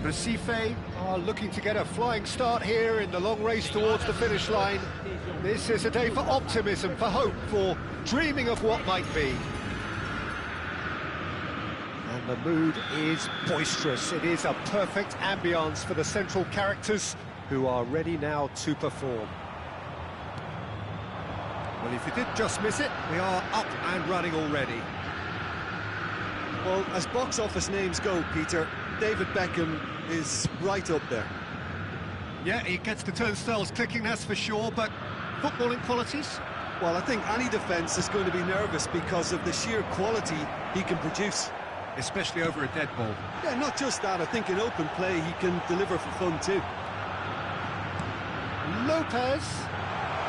Recife are looking to get a flying start here in the long race towards the finish line. This is a day for optimism, for hope, for dreaming of what might be. And the mood is boisterous. It is a perfect ambience for the central characters who are ready now to perform. Well, if you did just miss it, we are up and running already. Well, as box office names go, Peter, David Beckham is right up there. Yeah, he gets the turnstiles clicking, that's for sure, but footballing qualities? Well, I think any defence is going to be nervous because of the sheer quality he can produce. Especially over a dead ball. Yeah, not just that, I think in open play he can deliver for fun too. Lopez.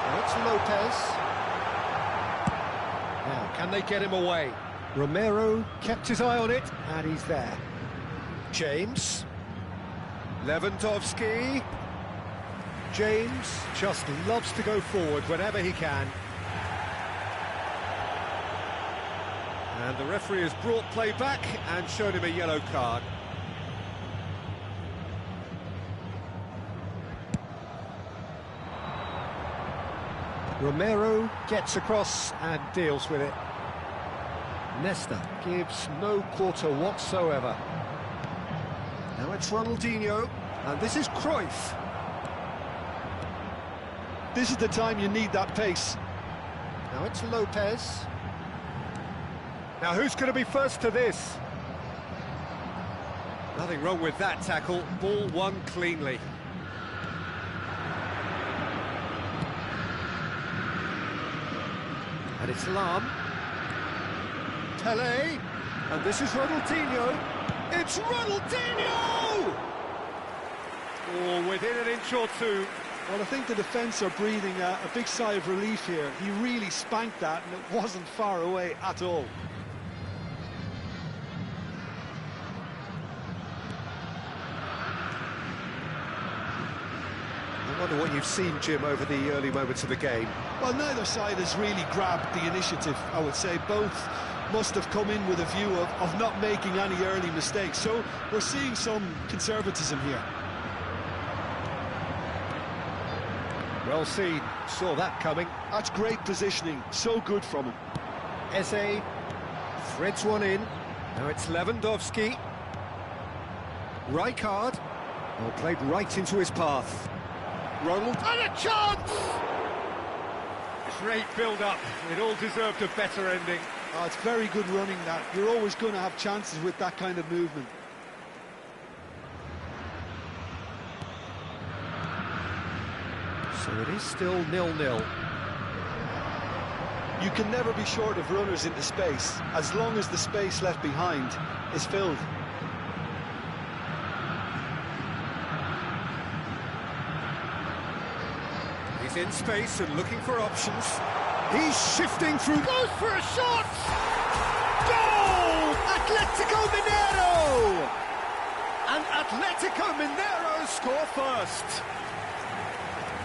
Oh, it's Lopez. Now, can they get him away? Romero kept his eye on it, and he's there. James. Lewandowski. James just loves to go forward whenever he can. And the referee has brought play back and shown him a yellow card. Romero gets across and deals with it. Nesta gives no quarter whatsoever. Now it's Ronaldinho, and this is Cruyff. This is the time you need that pace. Now it's Lopez. Now who's going to be first to this? Nothing wrong with that tackle, ball won cleanly. And it's Lam. Pele, and this is Ronaldinho. It's Ronaldinho! Oh, within an inch or two. Well, I think the defence are breathing a big sigh of relief here. He really spanked that, and it wasn't far away at all. I wonder what you've seen, Jim, over the early moments of the game. Well, neither side has really grabbed the initiative, I would say. Both must have come in with a view of not making any early mistakes. So we're seeing some conservatism here. Well seen, saw that coming. That's great positioning, so good from him. Eze threads one in. Now it's Lewandowski. Rijkaard. Well, played right into his path. Ronald, and a chance! Great build-up. It all deserved a better ending. Oh, it's very good running, that. You're always going to have chances with that kind of movement. So it is still 0-0. You can never be short of runners into space, as long as the space left behind is filled. He's in space and looking for options. He's shifting through. Goes for a shot! Goal! Atletico Mineiro! And Atletico Mineiro score first.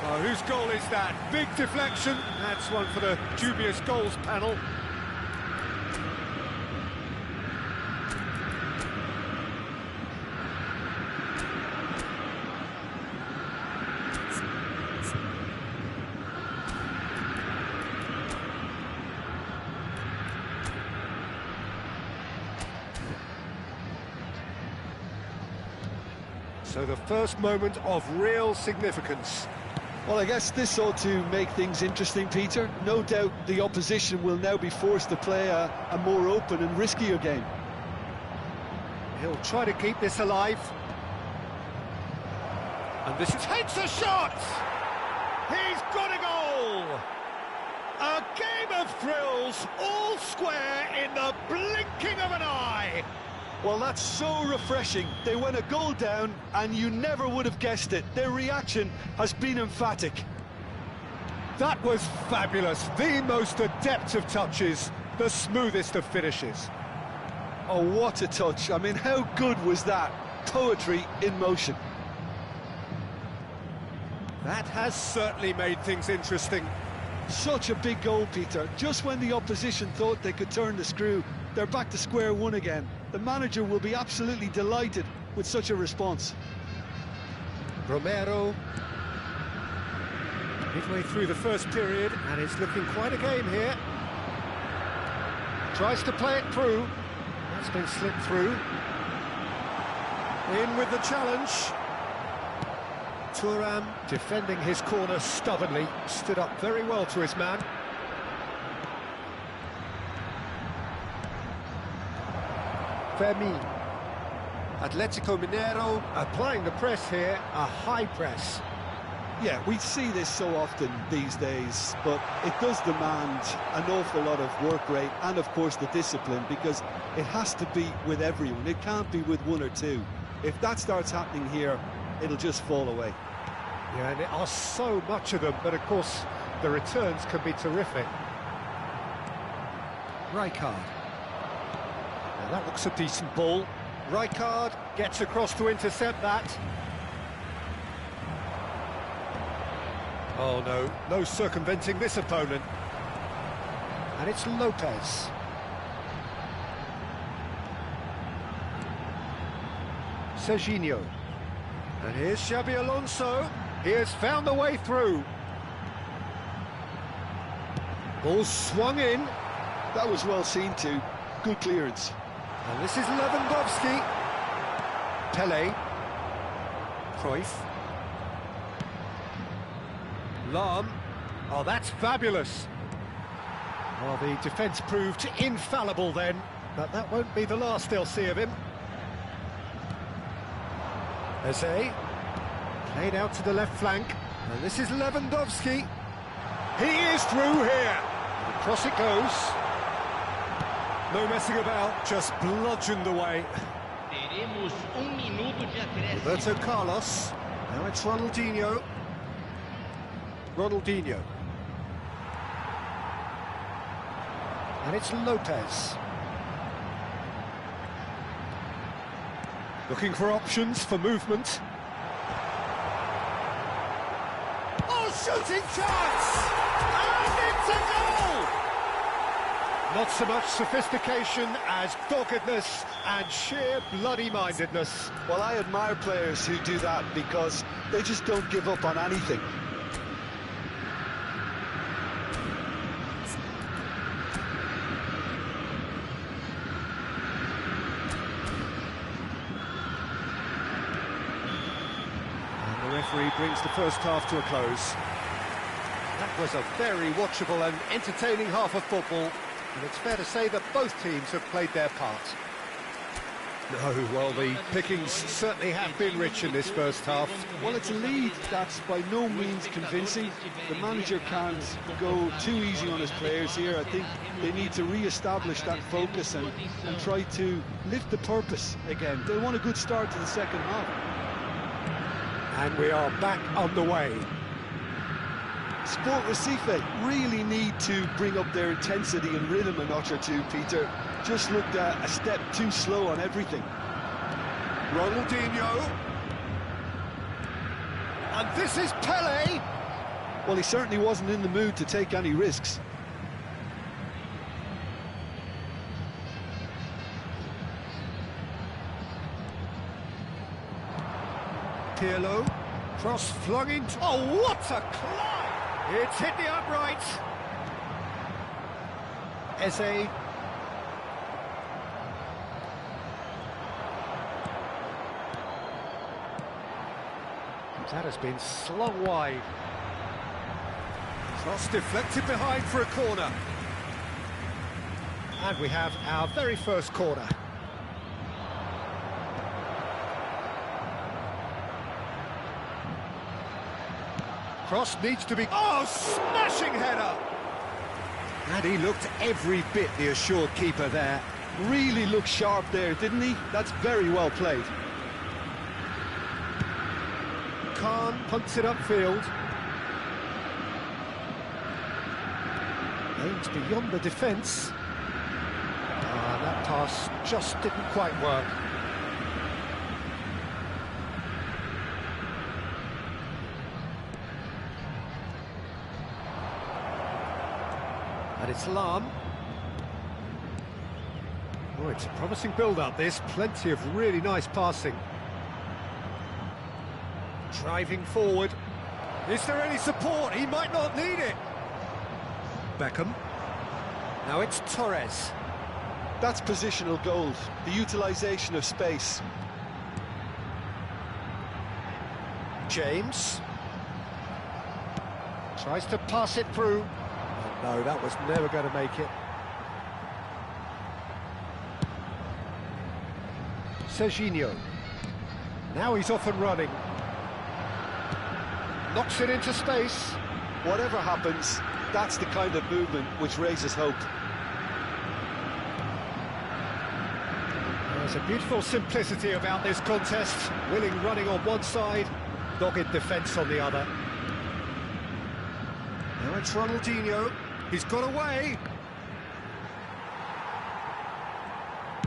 Oh, whose goal is that? Big deflection. That's one for the dubious goals panel. So the first moment of real significance. Well, I guess this ought to make things interesting, Peter. No doubt the opposition will now be forced to play a more open and riskier game. He'll try to keep this alive. And this takes a shot! He's got a goal! A game of thrills, all square in the blinking of an eye! Well, that's so refreshing. They went a goal down, and you never would have guessed it. Their reaction has been emphatic. That was fabulous. The most adept of touches, the smoothest of finishes. Oh, what a touch. I mean, how good was that? Poetry in motion. That has certainly made things interesting. Such a big goal, Peter. Just when the opposition thought they could turn the screw, they're back to square one again. The manager will be absolutely delighted with such a response. Romero. Midway through the first period, and it's looking quite a game here. Tries to play it through. That's been slipped through. In with the challenge. Thuram defending his corner stubbornly. Stood up very well to his man. Fermin. Atletico Mineiro applying the press here, a high press. Yeah, we see this so often these days, but it does demand an awful lot of work rate and, of course, the discipline, because it has to be with everyone. It can't be with one or two. If that starts happening here, it'll just fall away. Yeah, and there are so much of them, but, of course, the returns can be terrific. Rijkaard. Now, that looks a decent ball. Rijkaard gets across to intercept that. Oh no, no circumventing this opponent. And it's Lopez. Serginho. And here's Xabi Alonso. He has found the way through. Ball swung in. That was well seen too. Good clearance. And this is Lewandowski. Pele. Cruyff. Lahm. Oh, that's fabulous. Well, the defence proved infallible then, but that won't be the last they'll see of him. Eze. Played out to the left flank. And this is Lewandowski. He is through here. And across it goes. No messing about, just bludgeoned away. Roberto Carlos. Now it's Ronaldinho. Ronaldinho. And it's Lopez. Looking for options for movement. Oh, shooting chance! And it's a goal! Not so much sophistication as doggedness and sheer bloody-mindedness. Well, I admire players who do that because they just don't give up on anything. The referee brings the first half to a close. That was a very watchable and entertaining half of football, and it's fair to say that both teams have played their part. No, well, the pickings certainly have been rich in this first half. Well, it's a lead that's by no means convincing. The manager can't go too easy on his players here. I think they need to re-establish that focus and try to lift the purpose again. They want a good start to the second half. And we are back on the way. Sport Recife really need to bring up their intensity and rhythm a notch or two, Peter. Just looked a step too slow on everything. Ronaldinho. And this is Pele. Well, he certainly wasn't in the mood to take any risks. Pirlo, cross flung into... Oh, what a climb! It's hit the upright. Eze. That has been slung wide. Cross deflected behind for a corner. And we have our very first corner. Cross needs to be... Oh, smashing header! And he looked every bit the assured keeper there. Really looked sharp there, didn't he? That's very well played. Khan punts it upfield. Aims beyond the defence. That pass just didn't quite work. And it's Lahm. Oh, it's a promising build-up, this. Plenty of really nice passing. Driving forward. Is there any support? He might not need it. Beckham. Now it's Torres. That's positional gold, the utilisation of space. James. Tries to pass it through. Oh, no, that was never going to make it. Serginho. Now he's off and running. Knocks it into space. Whatever happens, that's the kind of movement which raises hope. There's a beautiful simplicity about this contest. Willing running on one side, dogged defence on the other. Now it's Ronaldinho. He's got away.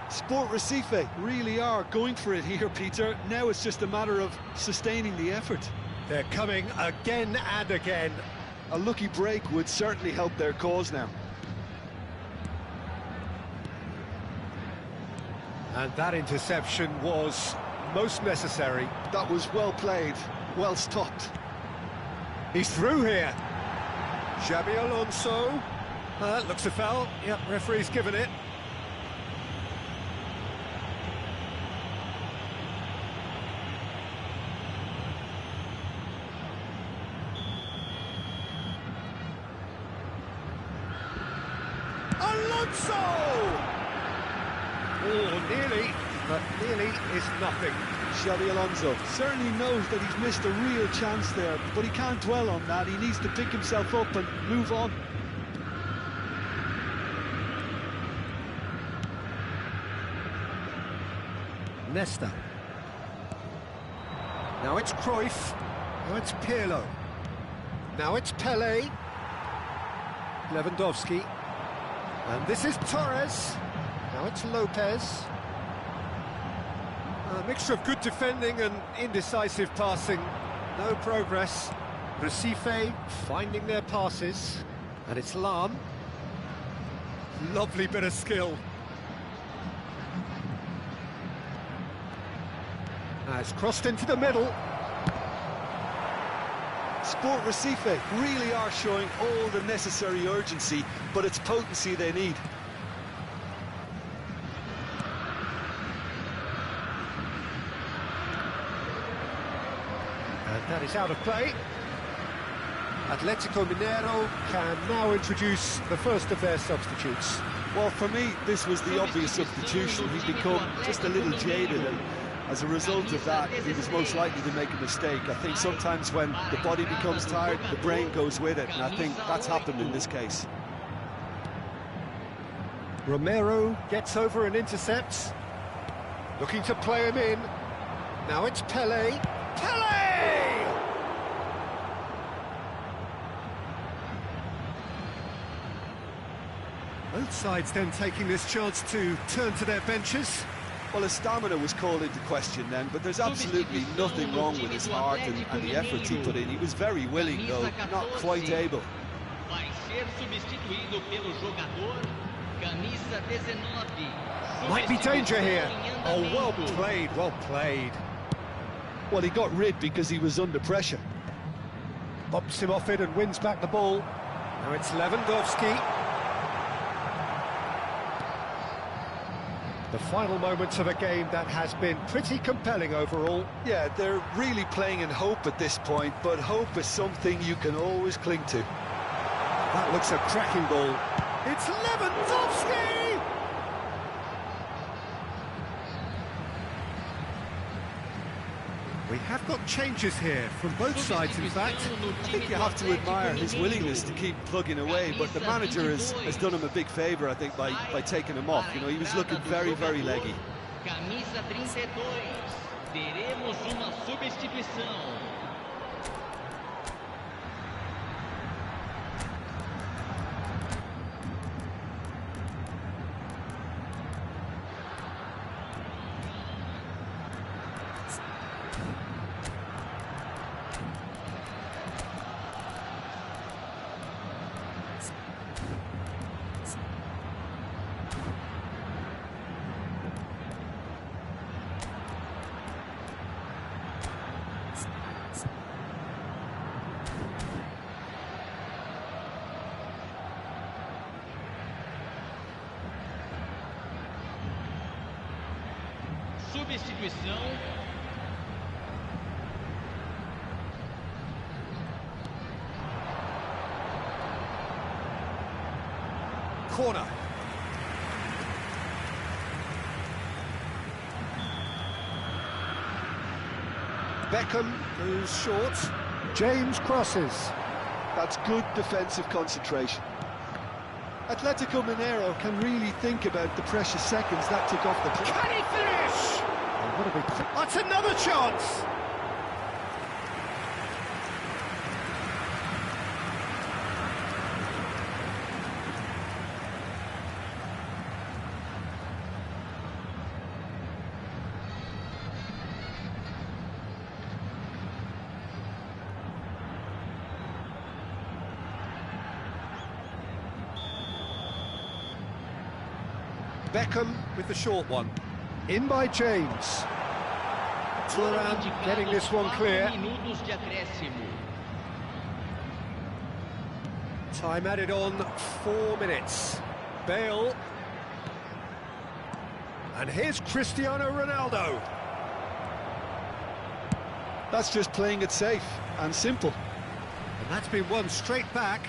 Sport Recife really are going for it here, Peter. Now it's just a matter of sustaining the effort. They're coming again and again. A lucky break would certainly help their cause now. And that interception was most necessary. That was well played, well stopped. He's through here. Xabi Alonso. Looks a foul. Yep, referee's given it. Alonso! Oh, nearly, but nearly is nothing. Xabi Alonso certainly knows that he's missed a real chance there, but he can't dwell on that. He needs to pick himself up and move on. Nesta. Now it's Cruyff. Now it's Pirlo. Now it's Pelé. Lewandowski. And this is Torres. Now it's Lopez. A mixture of good defending and indecisive passing. No progress. Recife finding their passes. And it's Lam. Lovely bit of skill. Now it's crossed into the middle. Sport Recife really are showing all the necessary urgency, but it's potency they need. And that is out of play. Atletico Mineiro can now introduce the first of their substitutes. Well, for me, this was the obvious substitution. He's become just a little jaded, and as a result of that, he was most likely to make a mistake. I think sometimes when the body becomes tired, the brain goes with it, and I think that's happened in this case. Romero gets over and intercepts. Looking to play him in. Now it's Pelé. Pelé! Both sides then taking this chance to turn to their benches. Well, his stamina was called into question then, but there's absolutely nothing wrong with his heart and the efforts he put in. He was very willing, though, not quite able. Might be danger here. Oh, well played, well played. Well, he got rid because he was under pressure. Bumps him off it and wins back the ball. Now it's Lewandowski. The final moments of a game that has been pretty compelling overall. Yeah, they're really playing in hope at this point, but hope is something you can always cling to. That looks a cracking ball. It's Lewandowski! We have got changes here from both sides, in fact. I think you have to admire his willingness to keep plugging away, but the manager has done him a big favour, I think, by taking him off. You know, he was looking very, very leggy. Camisa 32, teremos uma substituição. substituição. Corner. Beckham goes short. James crosses. That's good defensive concentration. Atletico Mineiro can really think about the precious seconds that took off the clock. Can he finish? Oh, what a big... That's another chance! Beckham with the short one. In by James. Turan getting this one clear. Time added on 4 minutes. Bale. And here's Cristiano Ronaldo. That's just playing it safe and simple. And that's been won straight back.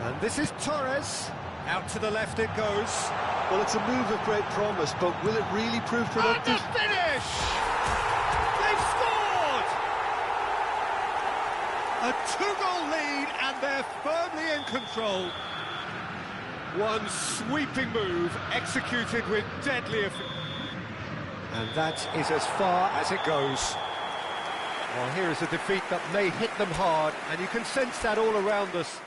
And this is Torres. Out to the left it goes. Well, it's a move of great promise, but will it really prove productive? And the finish! They've scored! A 2-goal lead, and they're firmly in control. One sweeping move, executed with deadly effect. And that is as far as it goes. Well, here is a defeat that may hit them hard, and you can sense that all around us.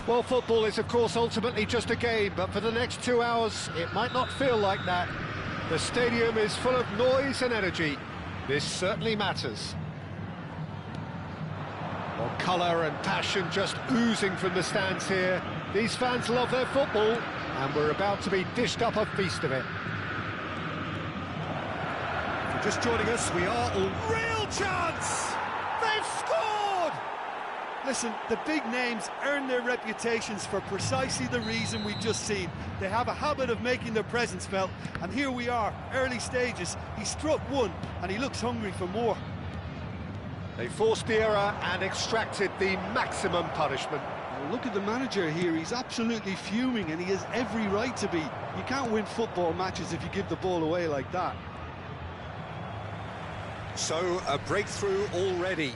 Well, football is, of course, ultimately just a game, but for the next 2 hours, it might not feel like that. The stadium is full of noise and energy. This certainly matters. Well, colour and passion just oozing from the stands here. These fans love their football, and we're about to be dished up a feast of it. If you're just joining us, we are all... Real chance! They've scored! Listen, the big names earn their reputations for precisely the reason we've just seen. They have a habit of making their presence felt, and here we are, early stages. He struck one, and he looks hungry for more. They forced the error and extracted the maximum punishment. Now look at the manager here, he's absolutely fuming, and he has every right to be. You can't win football matches if you give the ball away like that. So, a breakthrough already.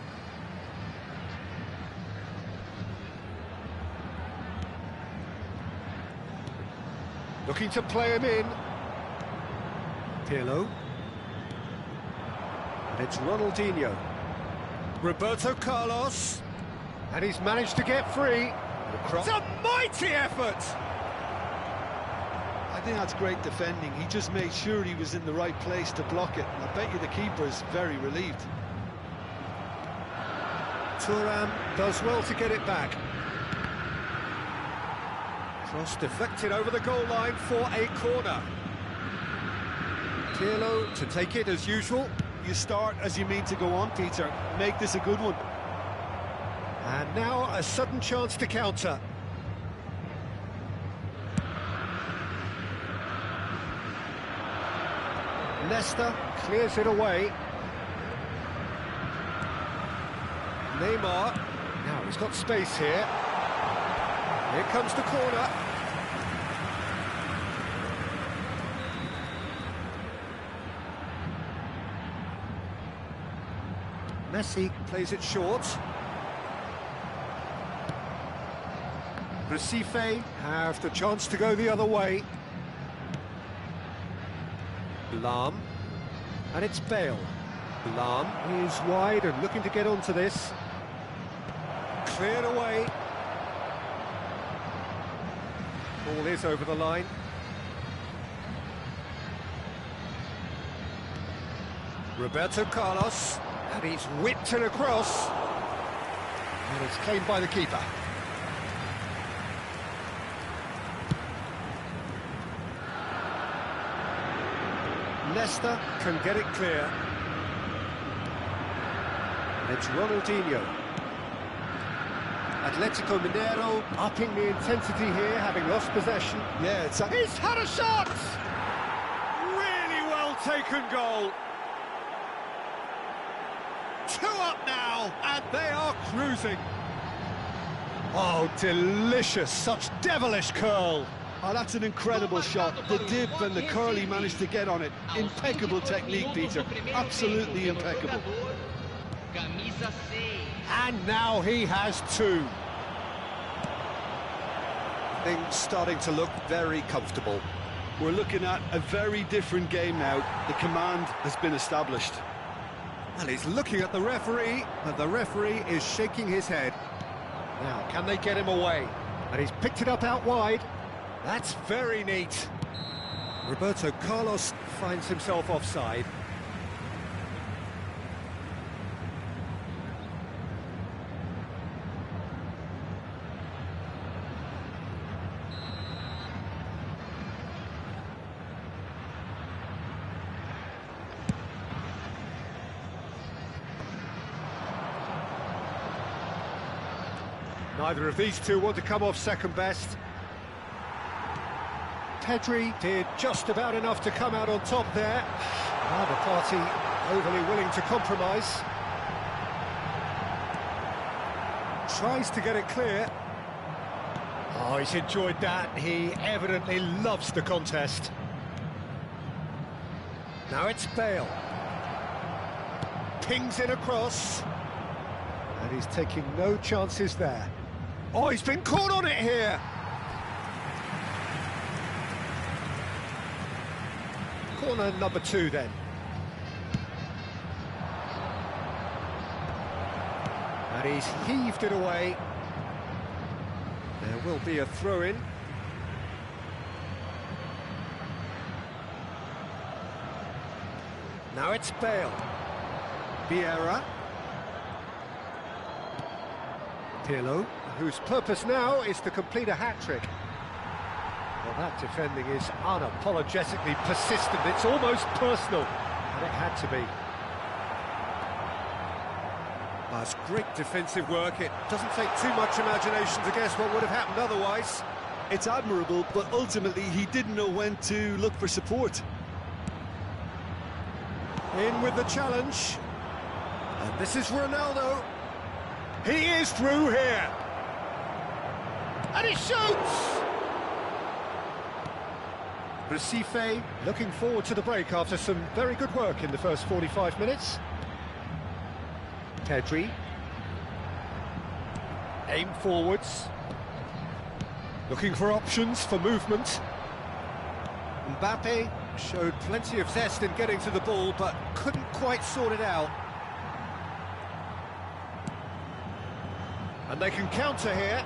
Looking to play him in. Pirlo. And it's Ronaldinho. Roberto Carlos. And he's managed to get free. It's a mighty effort! I think that's great defending. He just made sure he was in the right place to block it. And I bet you the keeper's very relieved. Thuram does well to get it back. Cross deflected over the goal line for a corner. Pirlo to take it as usual. You start as you mean to go on, Peter. Make this a good one. And now a sudden chance to counter. Leicester clears it away. Neymar. Now he's got space here. Here comes the corner. Messi plays it short. Recife have the chance to go the other way. Lahm, and it's Bale. Lahm is wide and looking to get onto this. Cleared away. Ball is over the line. Roberto Carlos, and he's whipped it across. And it's claimed by the keeper. Leicester can get it clear. And it's Ronaldinho. Atletico Mineiro upping the intensity here, having lost possession. Yeah, He's had a shot! Really well taken goal. 2 up now, and they are cruising. Oh, delicious, such devilish curl. Oh, that's an incredible shot. The dip and the curl he managed to get on it. Impeccable technique, Peter. Absolutely impeccable. And now he has 2. Things starting to look very comfortable. We're looking at a very different game now. The command has been established. And he's looking at the referee, and the referee is shaking his head. Now, can they get him away? And he's picked it up out wide. That's very neat. Roberto Carlos finds himself offside. Neither of these two want to come off second best. Pedri did just about enough to come out on top there. Neither party overly willing to compromise. Tries to get it clear. Oh, he's enjoyed that. He evidently loves the contest. Now it's Bale. Pings it across. And he's taking no chances there. Oh, he's been caught on it here. Corner number 2 then. And he's heaved it away. They're will be a throw-in. Now it's Bale. Vieira. Pirlo, whose purpose now is to complete a hat-trick. Well, that defending is unapologetically persistent. It's almost personal, and it had to be. That's great defensive work. It doesn't take too much imagination to guess what would have happened otherwise. It's admirable, but ultimately he didn't know when to look for support. In with the challenge. And this is Ronaldo. He is through here. And he shoots! Recife looking forward to the break after some very good work in the first 45 minutes. Pedri. Aim forwards. Looking for options for movement. Mbappe showed plenty of zest in getting to the ball, but couldn't quite sort it out. And they can counter here.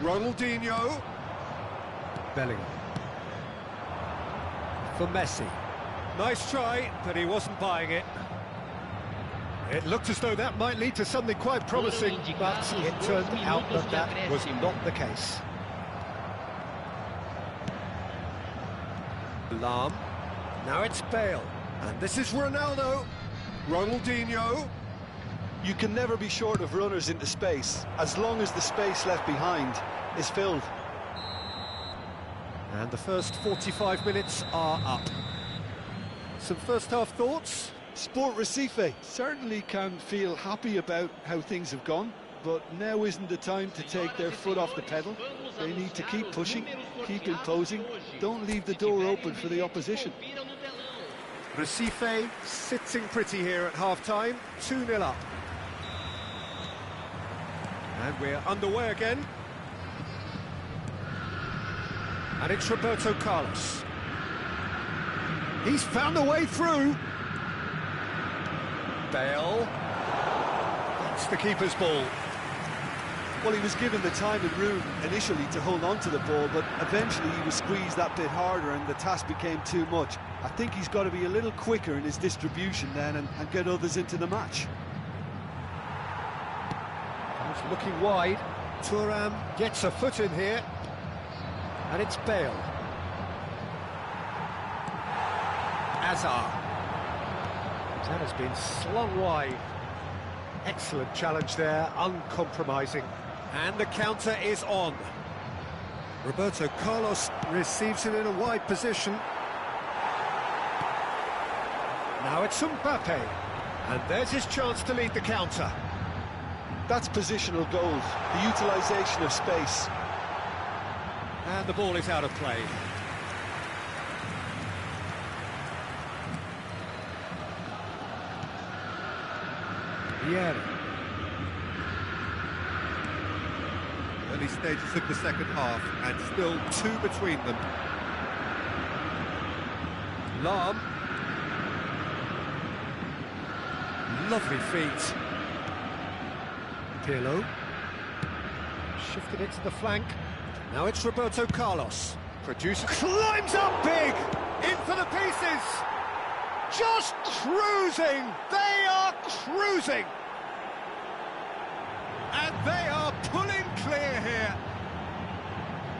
Ronaldinho. Bellingham. For Messi. Nice try, but he wasn't buying it. It looked as though that might lead to something quite promising, but it turned out that that was not the case. Lam. Now it's Bale. And this is Ronaldo. Ronaldinho. You can never be short of runners into space, as long as the space left behind is filled. And the first 45 minutes are up. Some first-half thoughts? Sport Recife certainly can feel happy about how things have gone, but now isn't the time to take their foot off the pedal. They need to keep pushing, keep imposing, don't leave the door open for the opposition. Recife sitting pretty here at half-time, 2-0 up. And we're underway again. And it's Roberto Carlos. He's found a way through. Bale. That's the keeper's ball. Well, he was given the time and room initially to hold on to the ball, but eventually he was squeezed that bit harder and the task became too much. I think he's got to be a little quicker in his distribution then and get others into the match. He's looking wide. Thuram gets a foot in here. And it's Bale. Hazard. That has been slung wide. Excellent challenge there, uncompromising. And the counter is on. Roberto Carlos receives it in a wide position. Now it's Mbappe. And there's his chance to lead the counter. That's positional goals, the utilisation of space. And the ball is out of play. Vieira. Early stages of the second half, and still two between them. Lam. Lovely feet. Pirlo. Shifted it to the flank. Now it's Roberto Carlos. Producer climbs up big! In for the pieces! Just cruising! They are cruising! And they are pulling clear here.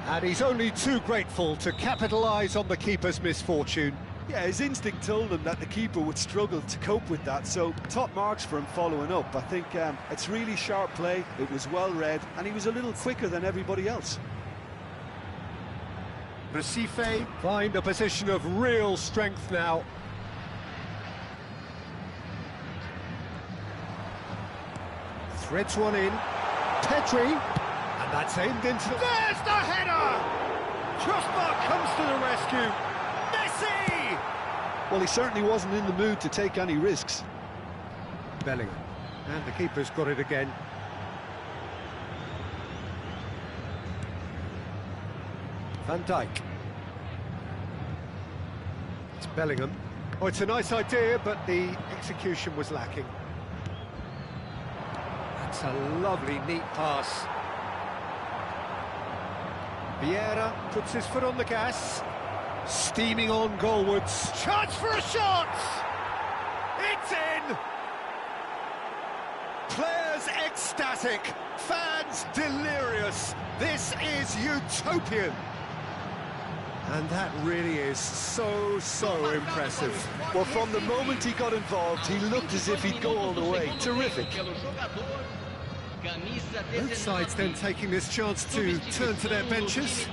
And he's only too grateful to capitalise on the keeper's misfortune. Yeah, his instinct told him that the keeper would struggle to cope with that, so top marks for him following up. I think it's really sharp play, it was well read, and he was a little quicker than everybody else. Recife find a position of real strength now. Threads one in. Pedri. And that's aimed into... There's the header! Trustmark comes to the rescue. Messi! Well, he certainly wasn't in the mood to take any risks. Bellingham. And the keeper's got it again. Van Dijk. It's Bellingham. Oh, it's a nice idea, but the execution was lacking. That's a lovely, neat pass. Vieira puts his foot on the gas. Steaming on goalwards. Chance for a shot! It's in! Players ecstatic, fans delirious. This is utopian. And that really is so impressive. Well, from the moment he got involved, he looked as if he'd go all the way. Terrific. Both sides then taking this chance to turn to their benches.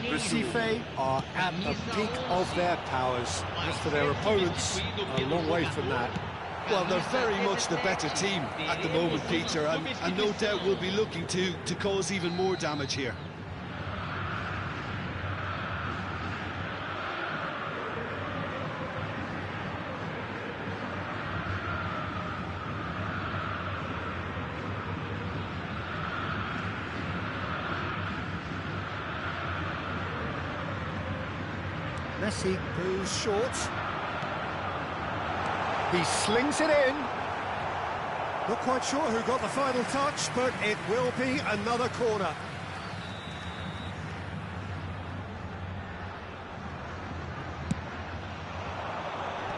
Recife are at the peak of their powers. As for their opponents, a long way from that. Well, they're very much the better team at the moment, Peter, and no doubt will be looking to cause even more damage here. Messi goes short. He slings it in. Not quite sure who got the final touch, but it will be another corner.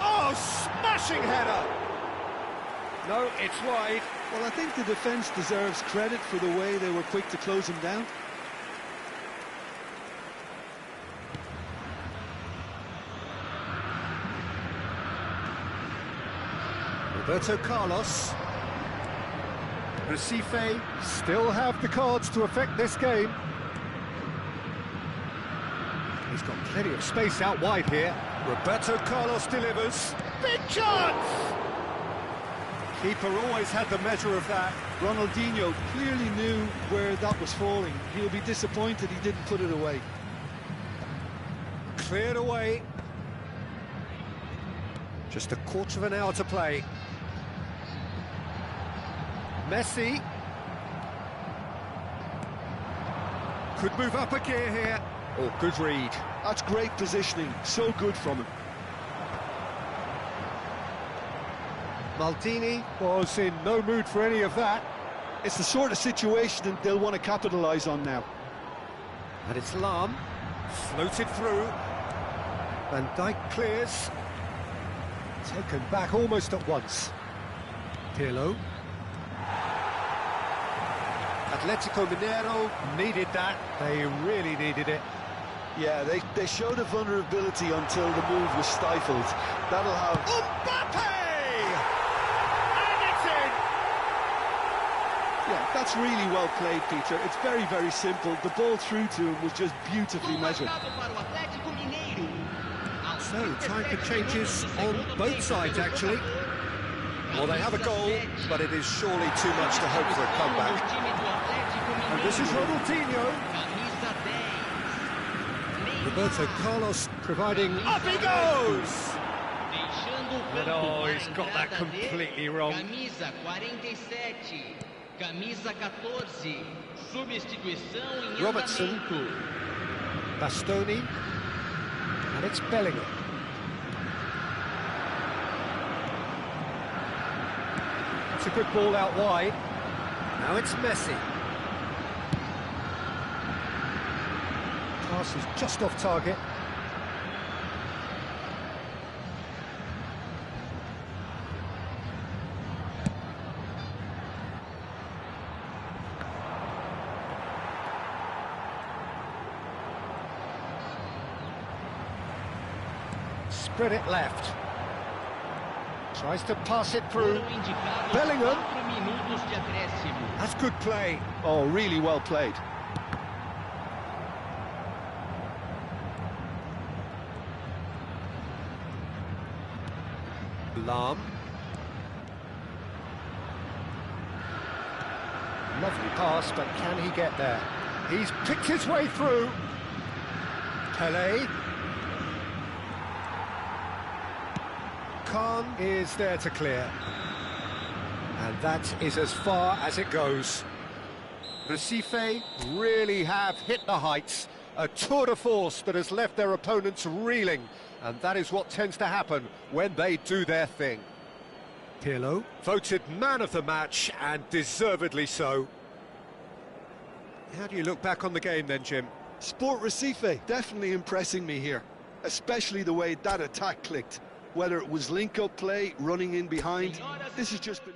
Oh, smashing header! No, it's wide. Well, I think the defence deserves credit for the way they were quick to close him down. Roberto Carlos. Recife still have the cards to affect this game. He's got plenty of space out wide here. Roberto Carlos delivers. Big chance! Keeper always had the measure of that. Ronaldinho clearly knew where that was falling. He'll be disappointed he didn't put it away. Cleared away. Just a quarter of an hour to play. Messi could move up a gear here. Oh, good read. That's great positioning, so good from him. Maldini was in no mood for any of that. It's the sort of situation that they'll want to capitalise on now. And it's Lam, floated through. Van Dijk clears. Taken back almost at once. Pirlo. Atletico Mineiro needed that. They really needed it. Yeah, they showed a vulnerability until the move was stifled. That'll have... Mbappe! And it's in! Yeah, that's really well played, Peter. It's very simple. The ball through to him was just beautifully measured. So, time for changes on both sides, actually. Well, they have a goal, but it is surely too much to hope for a comeback. And this is Ronaldinho. Roberto Carlos providing... Up he goes! But oh, he's got that completely wrong. Robertson. Bastoni. And it's Bellingham. It's a good ball out wide. Now it's Messi. Pass is just off target. Spread it left. Tries to pass it through. Bellingham. That's good play. Oh, really well played. Lam. Lovely pass, but can he get there? He's picked his way through. Pele. Khan is there to clear. And that is as far as it goes. Recife really have hit the heights. A tour de force that has left their opponents reeling. And that is what tends to happen when they do their thing. Pirlo, voted man of the match, and deservedly so. How do you look back on the game then, Jim? Sport Recife definitely impressing me here, especially the way that attack clicked. Whether it was link-up play, running in behind, this has just been...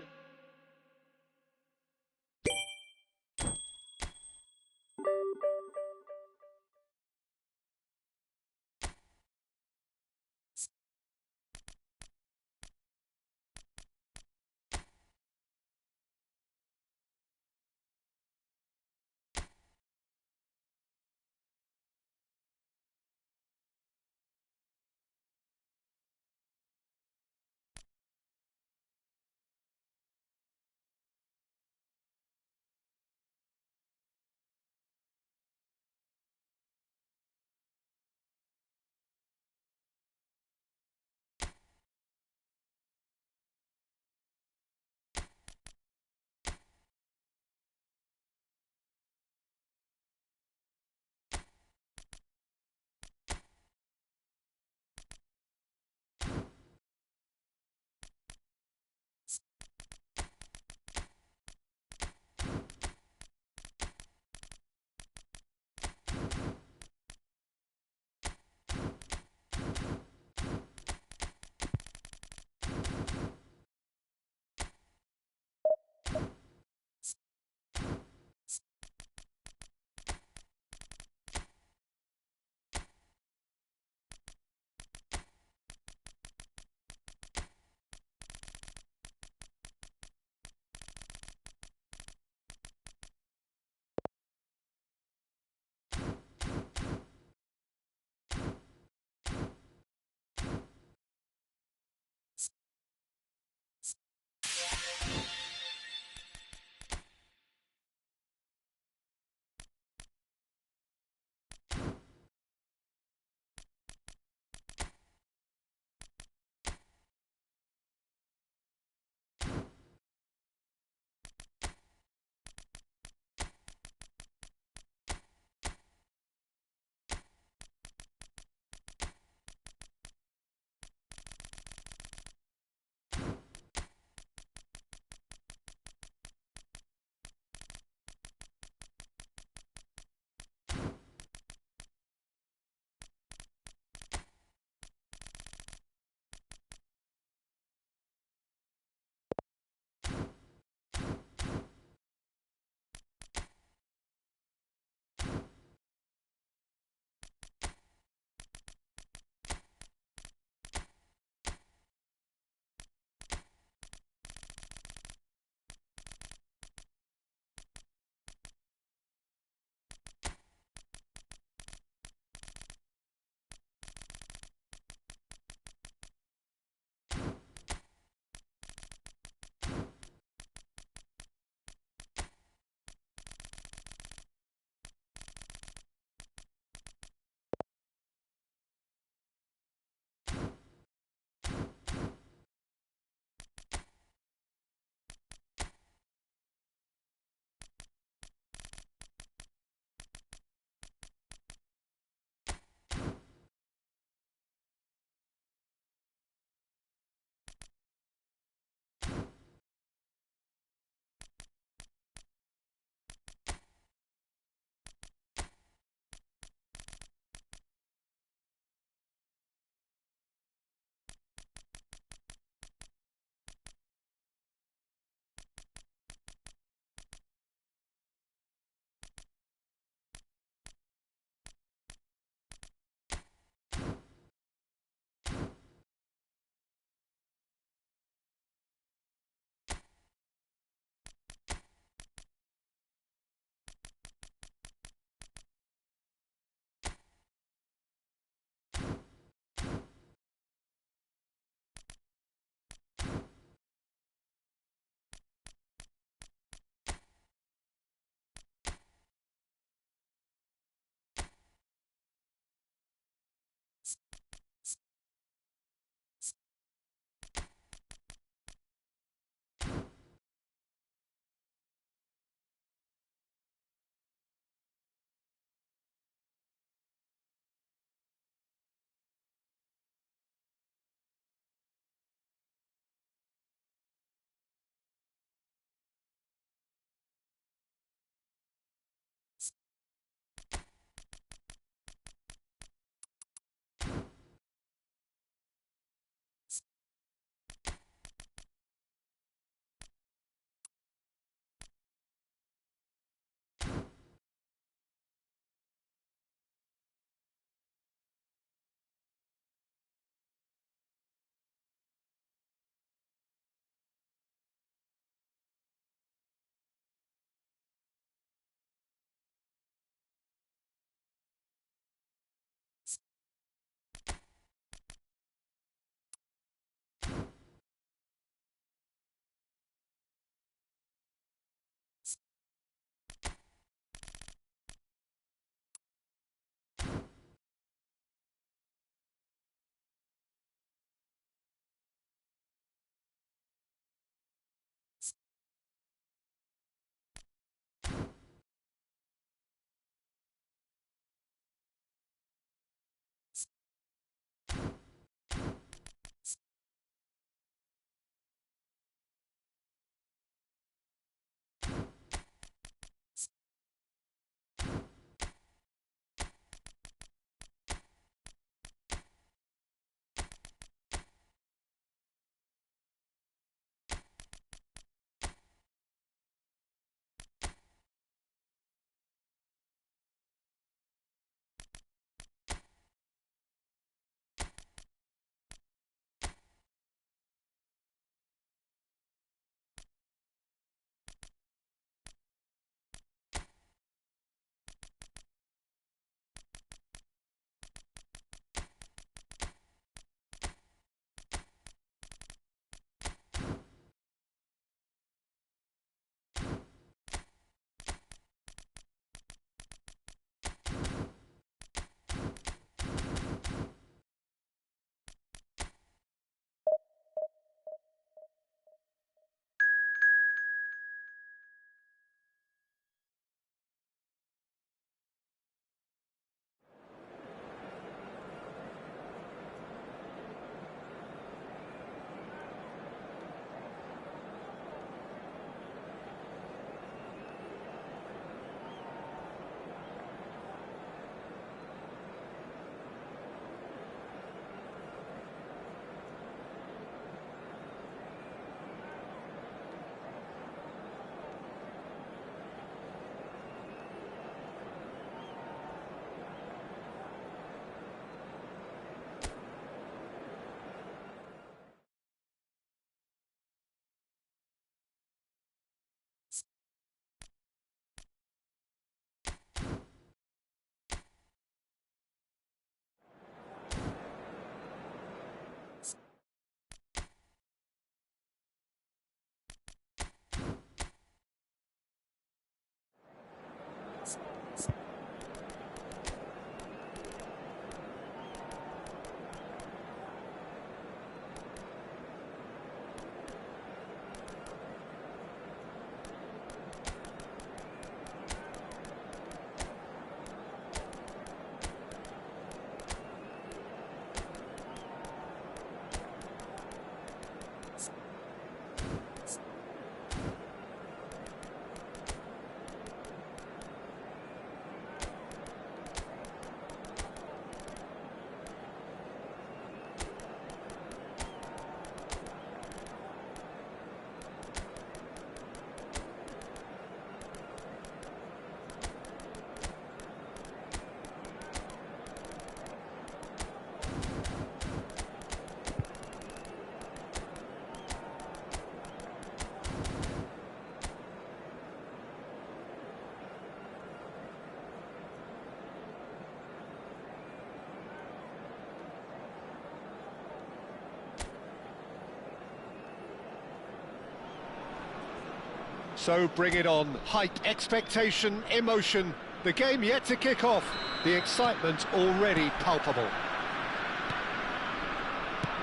So bring it on. Hype, expectation, emotion. The game yet to kick off. The excitement already palpable.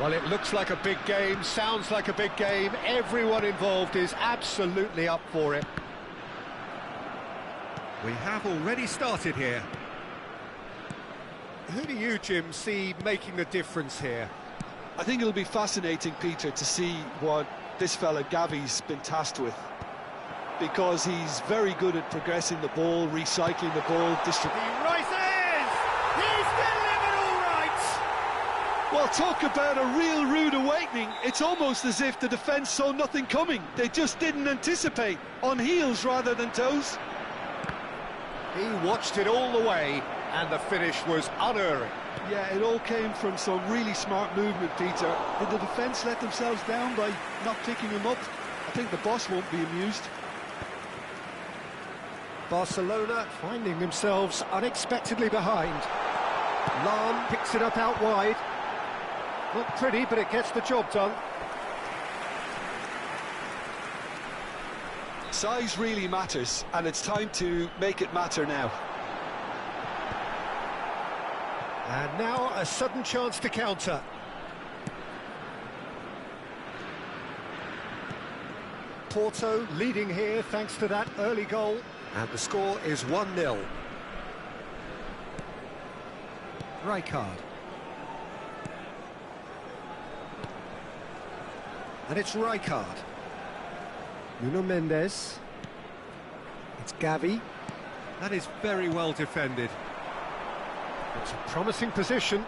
Well, it looks like a big game, sounds like a big game. Everyone involved is absolutely up for it. We have already started here. Who do you, Jim, see making the difference here? I think it'll be fascinating, Peter, to see what this fella Gavi's been tasked with. Because he's very good at progressing the ball, recycling the ball, He rises! He's delivered all right! Well, talk about a real rude awakening. It's almost as if the defence saw nothing coming. They just didn't anticipate, on heels rather than toes. He watched it all the way, and the finish was unerring. Yeah, it all came from some really smart movement, Peter. Did the defence let themselves down by not picking him up? I think the boss won't be amused. Barcelona finding themselves unexpectedly behind. Lan picks it up out wide. Not pretty, but it gets the job done. Size really matters, and it's time to make it matter now. And now a sudden chance to counter. Porto leading here thanks to that early goal. And the score is 1-0. Rijkaard. And it's Rijkaard. Nuno Mendes. It's Gavi. That is very well defended. It's a promising position.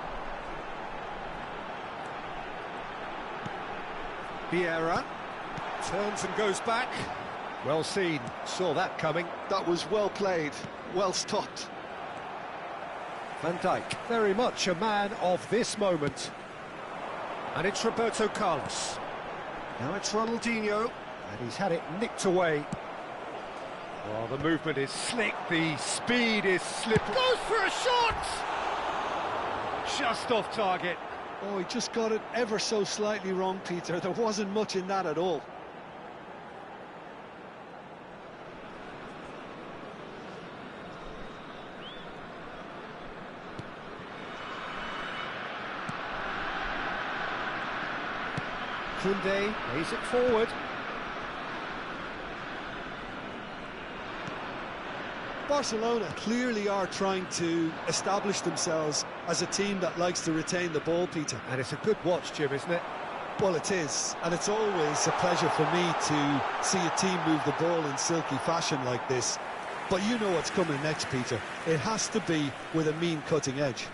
Vieira turns and goes back. Well seen, saw that coming. That was well played, well stopped. Van Dijk, very much a man of this moment. And it's Roberto Carlos. Now it's Ronaldinho, and he's had it nicked away. Oh, the movement is slick, the speed is slippery. Goes for a shot! Just off target. Oh, he just got it ever so slightly wrong, Peter. There wasn't much in that at all. Koundé lays it forward. Barcelona clearly are trying to establish themselves as a team that likes to retain the ball, Peter. And it's a good watch, Jim, isn't it? Well, it is, and it's always a pleasure for me to see a team move the ball in silky fashion like this. But you know what's coming next, Peter. It has to be with a mean cutting edge.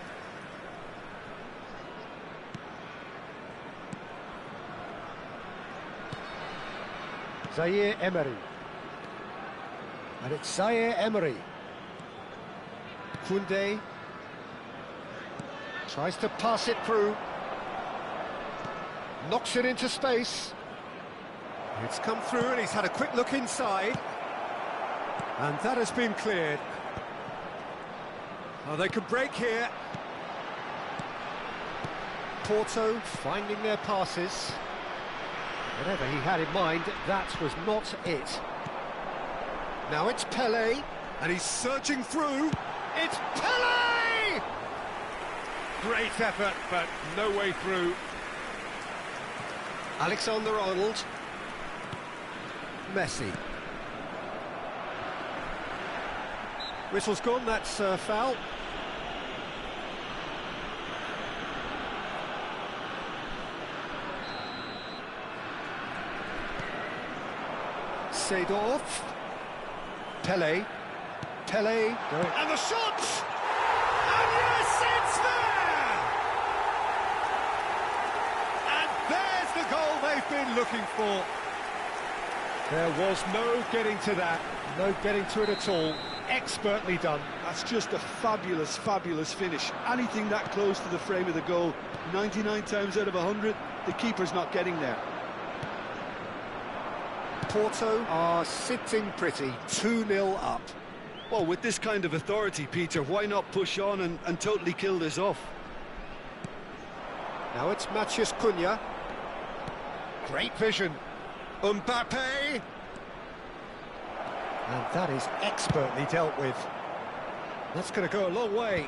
Zaire Emery. And it's Zaire Emery. Koundé tries to pass it through. Knocks it into space. It's come through and he's had a quick look inside. And that has been cleared. Oh, they could break here. Porto finding their passes. Whatever he had in mind, that was not it. Now it's Pelé, and he's searching through. It's Pelé! Great effort, but no way through. Alexander-Arnold. Messi. Whistle's gone, that's foul. Seedorf. Pelé. And the shot! And yes, it's there! And there's the goal they've been looking for. There was no getting to that, no getting to it at all. Expertly done. That's just a fabulous, fabulous finish. Anything that close to the frame of the goal, 99 times out of 100, the keeper's not getting there. Porto are sitting pretty, 2-0 up. Well, with this kind of authority, Peter, why not push on and totally kill this off? Now it's Matheus Cunha. Great vision. Mbappe. And that is expertly dealt with. That's going to go a long way.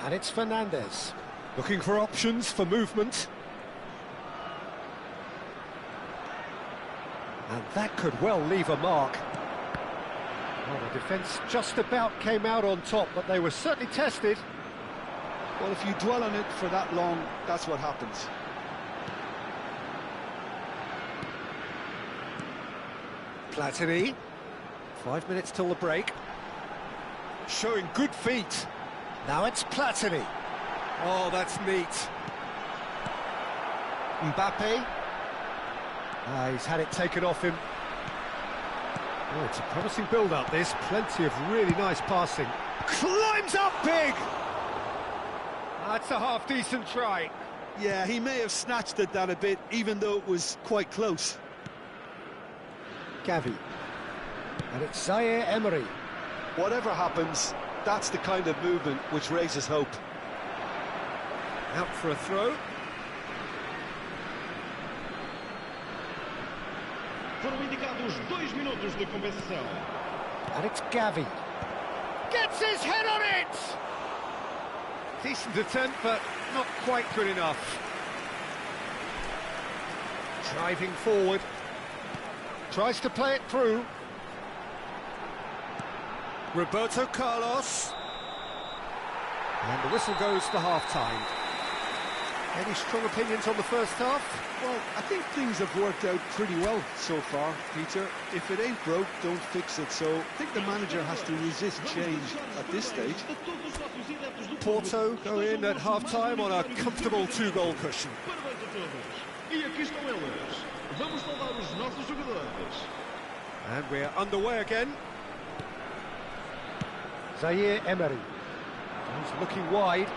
And it's Fernandez. Looking for options for movement. And that could well leave a mark. Well, the defence just about came out on top, but they were certainly tested. Well, if you dwell on it for that long, that's what happens. Platini. 5 minutes till the break. Showing good feet. Now it's Platini. Oh, that's neat. Mbappe. He's had it taken off him. Oh, it's a promising build-up, this. Plenty of really nice passing. Climbs up big! That's a half-decent try. Yeah, he may have snatched at that a bit, even though it was quite close. Gavi. And it's Zaire Emery. Whatever happens, that's the kind of movement which raises hope. Out for a throw. Foram indicados 2 minutos de compensação. And it's Gavi. Gets his head on it! Decent attempt, but not quite good enough. Driving forward. Tries to play it through. Roberto Carlos. And the whistle goes for half-time. Any strong opinions on the first half? Well, I think things have worked out pretty well so far, Peter. If it ain't broke, don't fix it. So I think the manager has to resist change at this stage. Porto go in at half-time on a comfortable 2-goal cushion. Parabéns a todos. E aqui estão eles. Vamos saudar os nossos jogadores. And we're underway again. Zaire Emery. He's looking wide.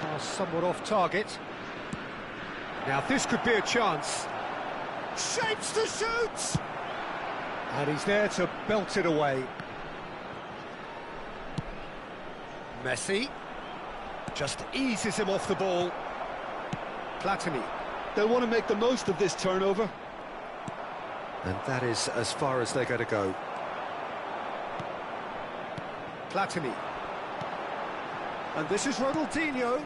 Pass somewhat off target. Now this could be a chance. Shapes to shoot! And he's there to belt it away. Messi. Just eases him off the ball. Platini. They'll want to make the most of this turnover. And that is as far as they're going to go. Platini. And this is Ronaldinho.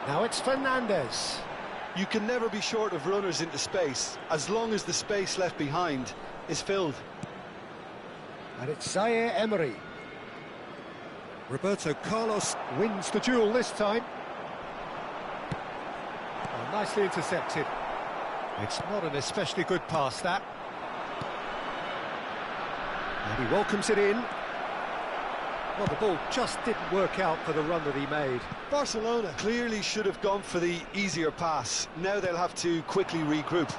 Now it's Fernandez. You can never be short of runners into space, as long as the space left behind is filled. And it's Zaire Emery. Roberto Carlos wins the duel this time. Oh, nicely intercepted. It's not an especially good pass, that. And he welcomes it in. Well, the ball just didn't work out for the run that he made. Barcelona clearly should have gone for the easier pass. Now they'll have to quickly regroup.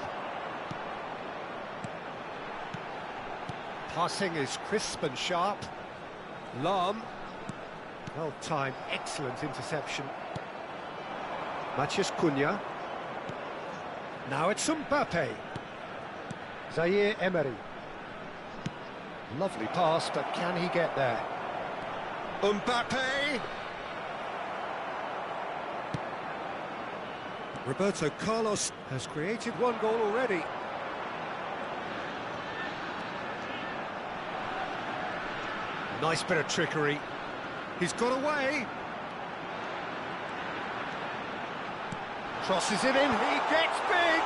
Passing is crisp and sharp. Lahm. Well-timed, excellent interception. Matheus Cunha. Now it's Mbappe. Zaire Emery. Lovely pass, but can he get there? Mbappe! Roberto Carlos has created 1 goal already. Nice bit of trickery. He's got away. Crosses it in, he gets big!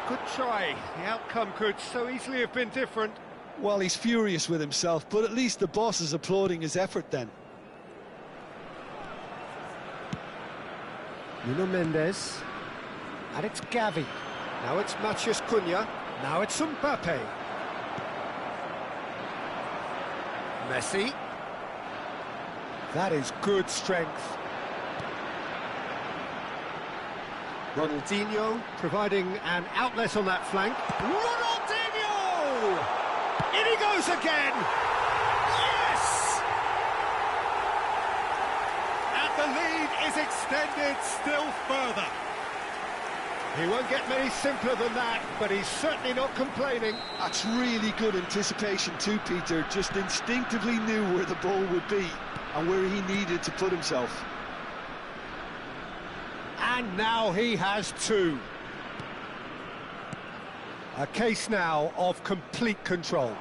Good try. The outcome could so easily have been different. Well, he's furious with himself, but at least the boss is applauding his effort then. Nuno Mendes. And it's Gavi. Now it's Matheus Cunha. Now it's Mbappe. Messi. That is good strength. Ronaldinho providing an outlet on that flank. Ronaldinho! In he goes again! Yes! And the lead is extended still further. He won't get many simpler than that, but he's certainly not complaining. That's really good anticipation too, Peter. Just instinctively knew where the ball would be and where he needed to put himself. And now he has two. A case now of complete control.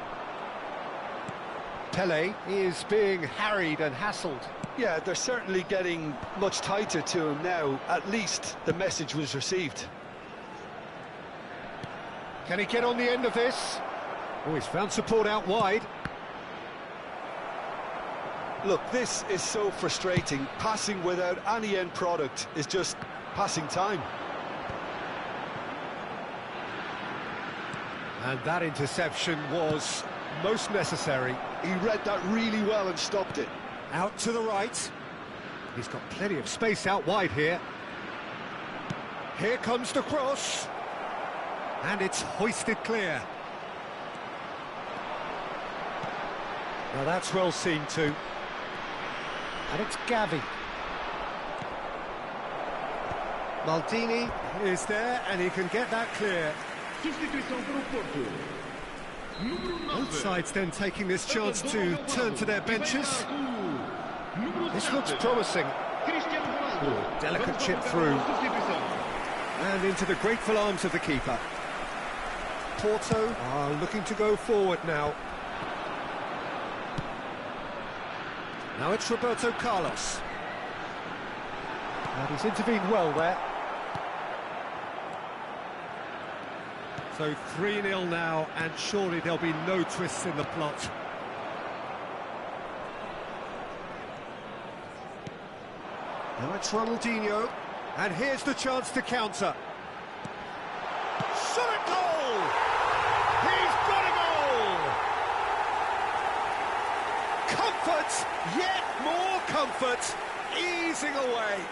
Pele is being harried and hassled. Yeah, they're certainly getting much tighter to him now. At least the message was received. Can he get on the end of this? Oh, he's found support out wide. Look, this is so frustrating. Passing without any end product is just passing time. And that interception was most necessary. He read that really well and stopped it. Out to the right. He's got plenty of space out wide here. Here comes the cross. And it's hoisted clear. Now that's well seen too. And it's Gavi. Maldini is there and he can get that clear. Substituição para o Porto. Número 9. Both sides then taking this chance to turn to their benches. This looks promising. Cristiano Ronaldo. Delicate chip through. And into the grateful arms of the keeper. Porto are looking to go forward now. Now it's Roberto Carlos. And he's intervened well there. So 3-0 now, and surely there'll be no twists in the plot. Now it's Ronaldinho, and here's the chance to counter. Shot at goal! He's got a goal! Comfort, yet more comfort, easing away.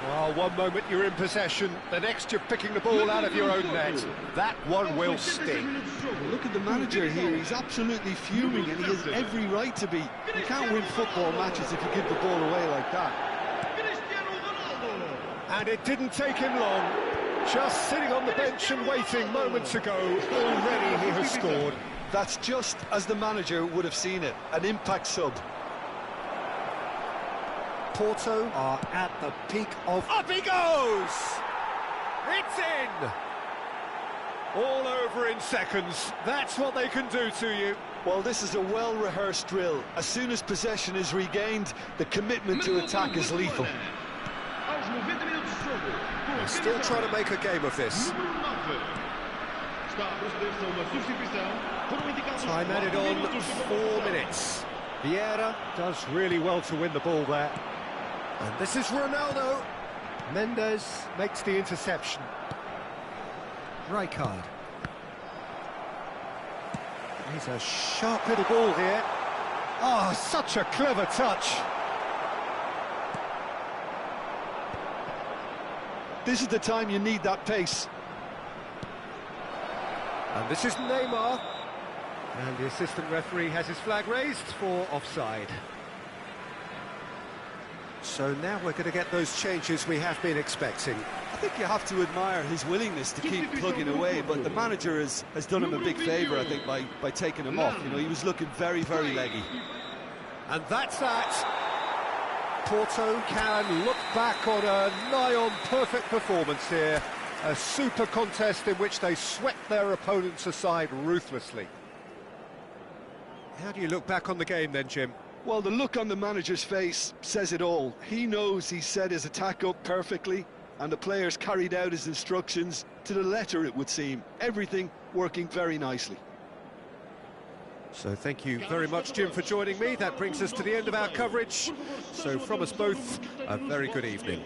Well, one moment you're in possession, the next you're picking the ball out of your own net. That one will sting. Look at the manager here, he's absolutely fuming and he has every right to be. You can't win football matches if you give the ball away like that. And it didn't take him long. Just sitting on the bench and waiting moments ago, already he has scored. That's just as the manager would have seen it, an impact sub. Porto are at the peak of... Up he goes! It's in! All over in seconds. That's what they can do to you. Well, this is a well-rehearsed drill. As soon as possession is regained, the commitment to attack is lethal. They're still trying to make a game of this. Time added on 4 minutes. Vieira does really well to win the ball there. And this is Ronaldo. Mendes makes the interception. Rijkaard. He's a sharp little ball here. Oh, such a clever touch. This is the time you need that pace. And this is Neymar. And the assistant referee has his flag raised for offside. So now we're going to get those changes we have been expecting. I think you have to admire his willingness to keep plugging away, but the manager has done him a big favour, I think, by taking him off. You know, he was looking very, very leggy. And that's that. Porto can look back on a nigh-on perfect performance here. A super contest in which they swept their opponents aside ruthlessly. How do you look back on the game then, Jim? Well, the look on the manager's face says it all. He knows he set his attack up perfectly, and the players carried out his instructions to the letter, it would seem. Everything working very nicely. So thank you very much, Jim, for joining me. That brings us to the end of our coverage. So from us both, a very good evening.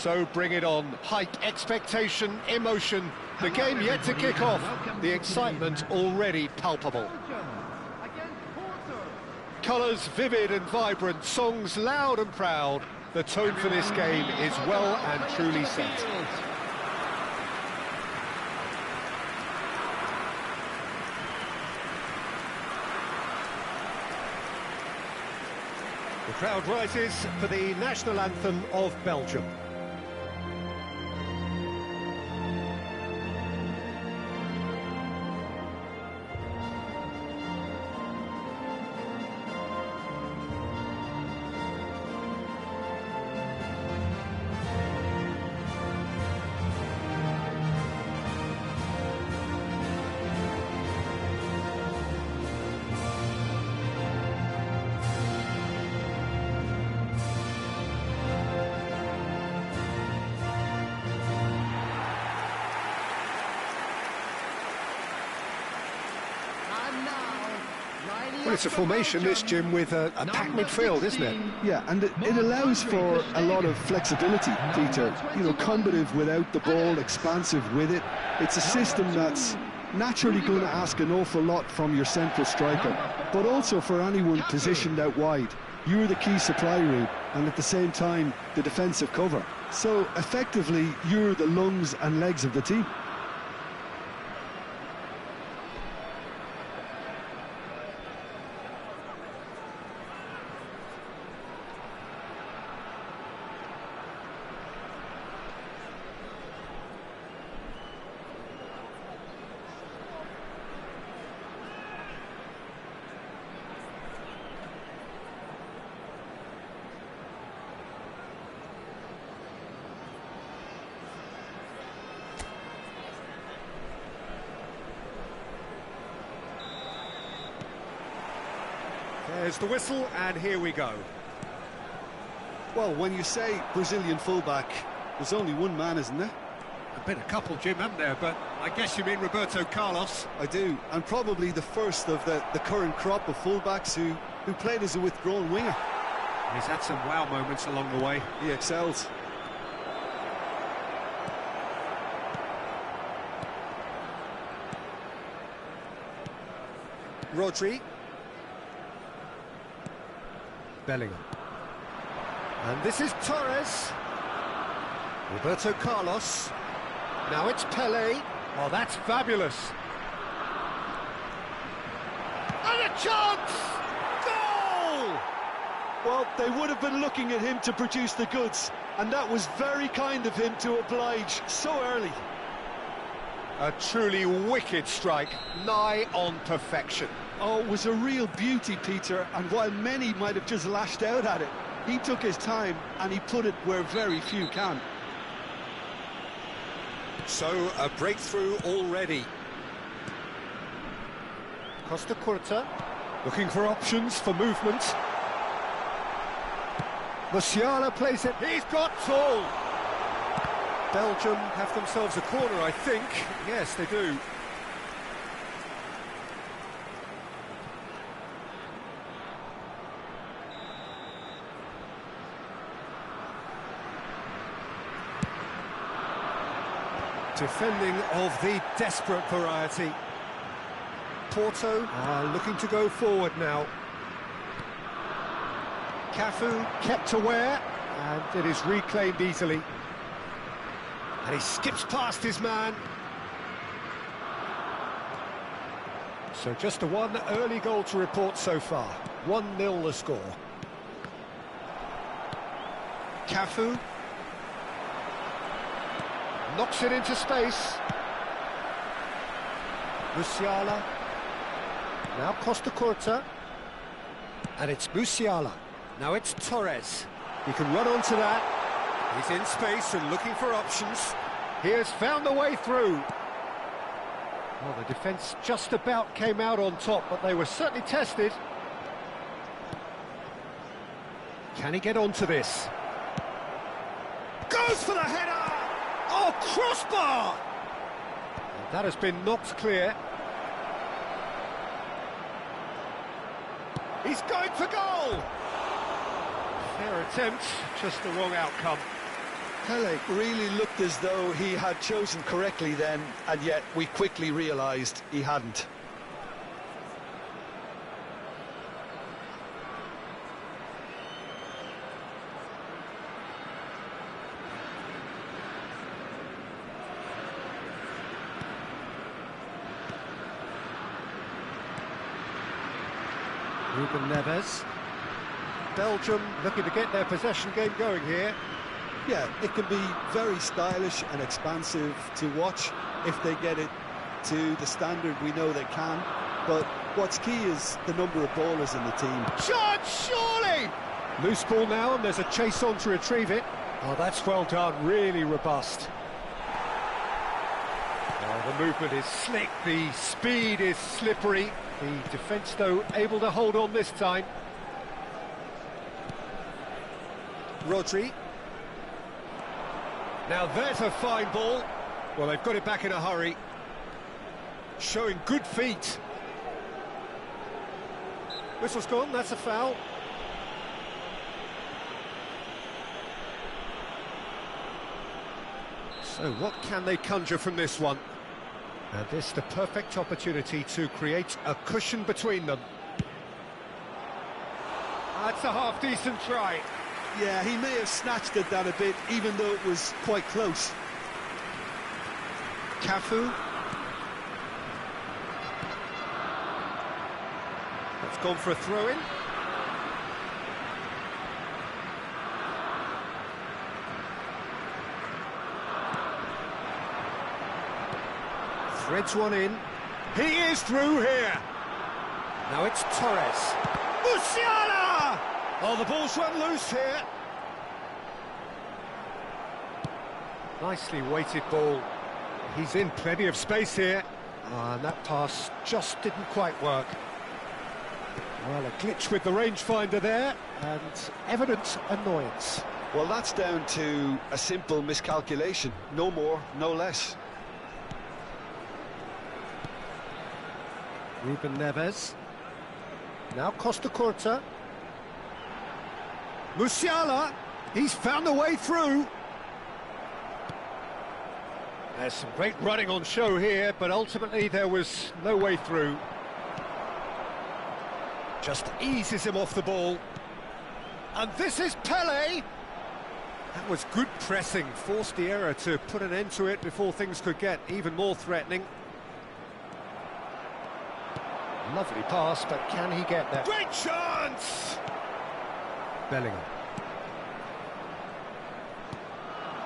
So bring it on. Hype, expectation, emotion. The game yet to kick off. The excitement already palpable. Colours vivid and vibrant, songs loud and proud. The tone for this game is well and truly set. The crowd rises for the national anthem of Belgium. Well, it's a formation, this, Jim, with a packed midfield, isn't it? Yeah, and it allows for a lot of flexibility, Peter. You know, combative without the ball, expansive with it. It's a system that's naturally going to ask an awful lot from your central striker, but also for anyone positioned out wide. You're the key supply route, and at the same time, the defensive cover. So, effectively, you're the lungs and legs of the team. There's the whistle, and here we go. Well, when you say Brazilian fullback, there's only one man, isn't there? There've been a couple, Jim, haven't there? But I guess you mean Roberto Carlos. I do, and probably the first of the current crop of fullbacks who played as a withdrawn winger. He's had some wow moments along the way. He excels. Rodri. Bellingham. And this is Torres. Roberto Carlos. Now it's Pelé. Oh, that's fabulous. And a chance! Goal! Well, they would have been looking at him to produce the goods, and that was very kind of him to oblige so early. A truly wicked strike, nigh on perfection. Oh, it was a real beauty, Peter, and while many might have just lashed out at it, he took his time and he put it where very few can. So, a breakthrough already. Costa Curta, looking for options for movement. Musiala plays it, he's got full! Belgium have themselves a corner, I think. Yes, they do. Defending of the desperate variety. Porto are looking to go forward now. Cafu kept aware, and it is reclaimed easily. And he skips past his man. So just a one early goal to report so far. 1-0 the score. Cafu knocks it into space. Musiala. Now Costa Curta. And it's Musiala. Now it's Torres. He can run onto that. He's in space and looking for options. He has found the way through. Well, the defence just about came out on top, but they were certainly tested. Can he get onto this? Goes for the header! Oh, crossbar! And that has been knocked clear. He's going for goal! Fair attempt, just the wrong outcome. Pele really looked as though he had chosen correctly then, and yet we quickly realised he hadn't. Ruben Neves. Belgium looking to get their possession game going here. Yeah, it can be very stylish and expansive to watch if they get it to the standard we know they can. But what's key is the number of ballers in the team. Shot, surely! Loose ball now, and there's a chase on to retrieve it. Oh, that's well done, really robust. Oh, the movement is slick, the speed is slippery. The defence, though, able to hold on this time. Rodri. Now there's a fine ball. Well, they've got it back in a hurry. Showing good feet. Whistle's gone, that's a foul. So what can they conjure from this one? And this is the perfect opportunity to create a cushion between them. That's a half-decent try. Yeah, he may have snatched at that a bit, even though it was quite close. Cafu. That's gone for a throw-in. Threads one in. He is through here. Now it's Torres. Musiala! Oh, the ball's run loose here. Nicely weighted ball. He's in plenty of space here. And that pass just didn't quite work. Well, a glitch with the rangefinder there, and evident annoyance. Well, that's down to a simple miscalculation. No more, no less. Ruben Neves. Now Costa Curta. Musiala, he's found a way through. There's some great running on show here, but ultimately there was no way through. Just eases him off the ball. And this is Pele. That was good pressing, forced the error to put an end to it before things could get even more threatening. Lovely pass, but can he get there? Great chance! Bellingham.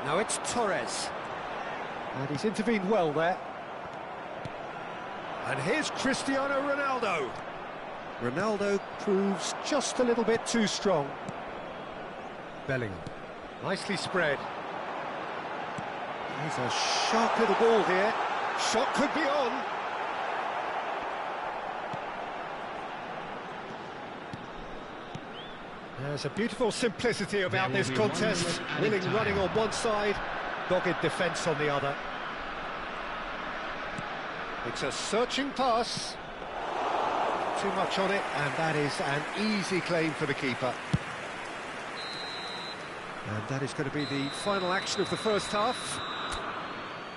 Now it's Torres. And he's intervened well there. And here's Cristiano Ronaldo. Ronaldo proves just a little bit too strong. Bellingham. Nicely spread. He's a sharp little ball here. Shot could be on. There's a beautiful simplicity about this contest. Willing running on one side, dogged defence on the other. It's a searching pass. Too much on it, and that is an easy claim for the keeper. And that is going to be the final action of the first half.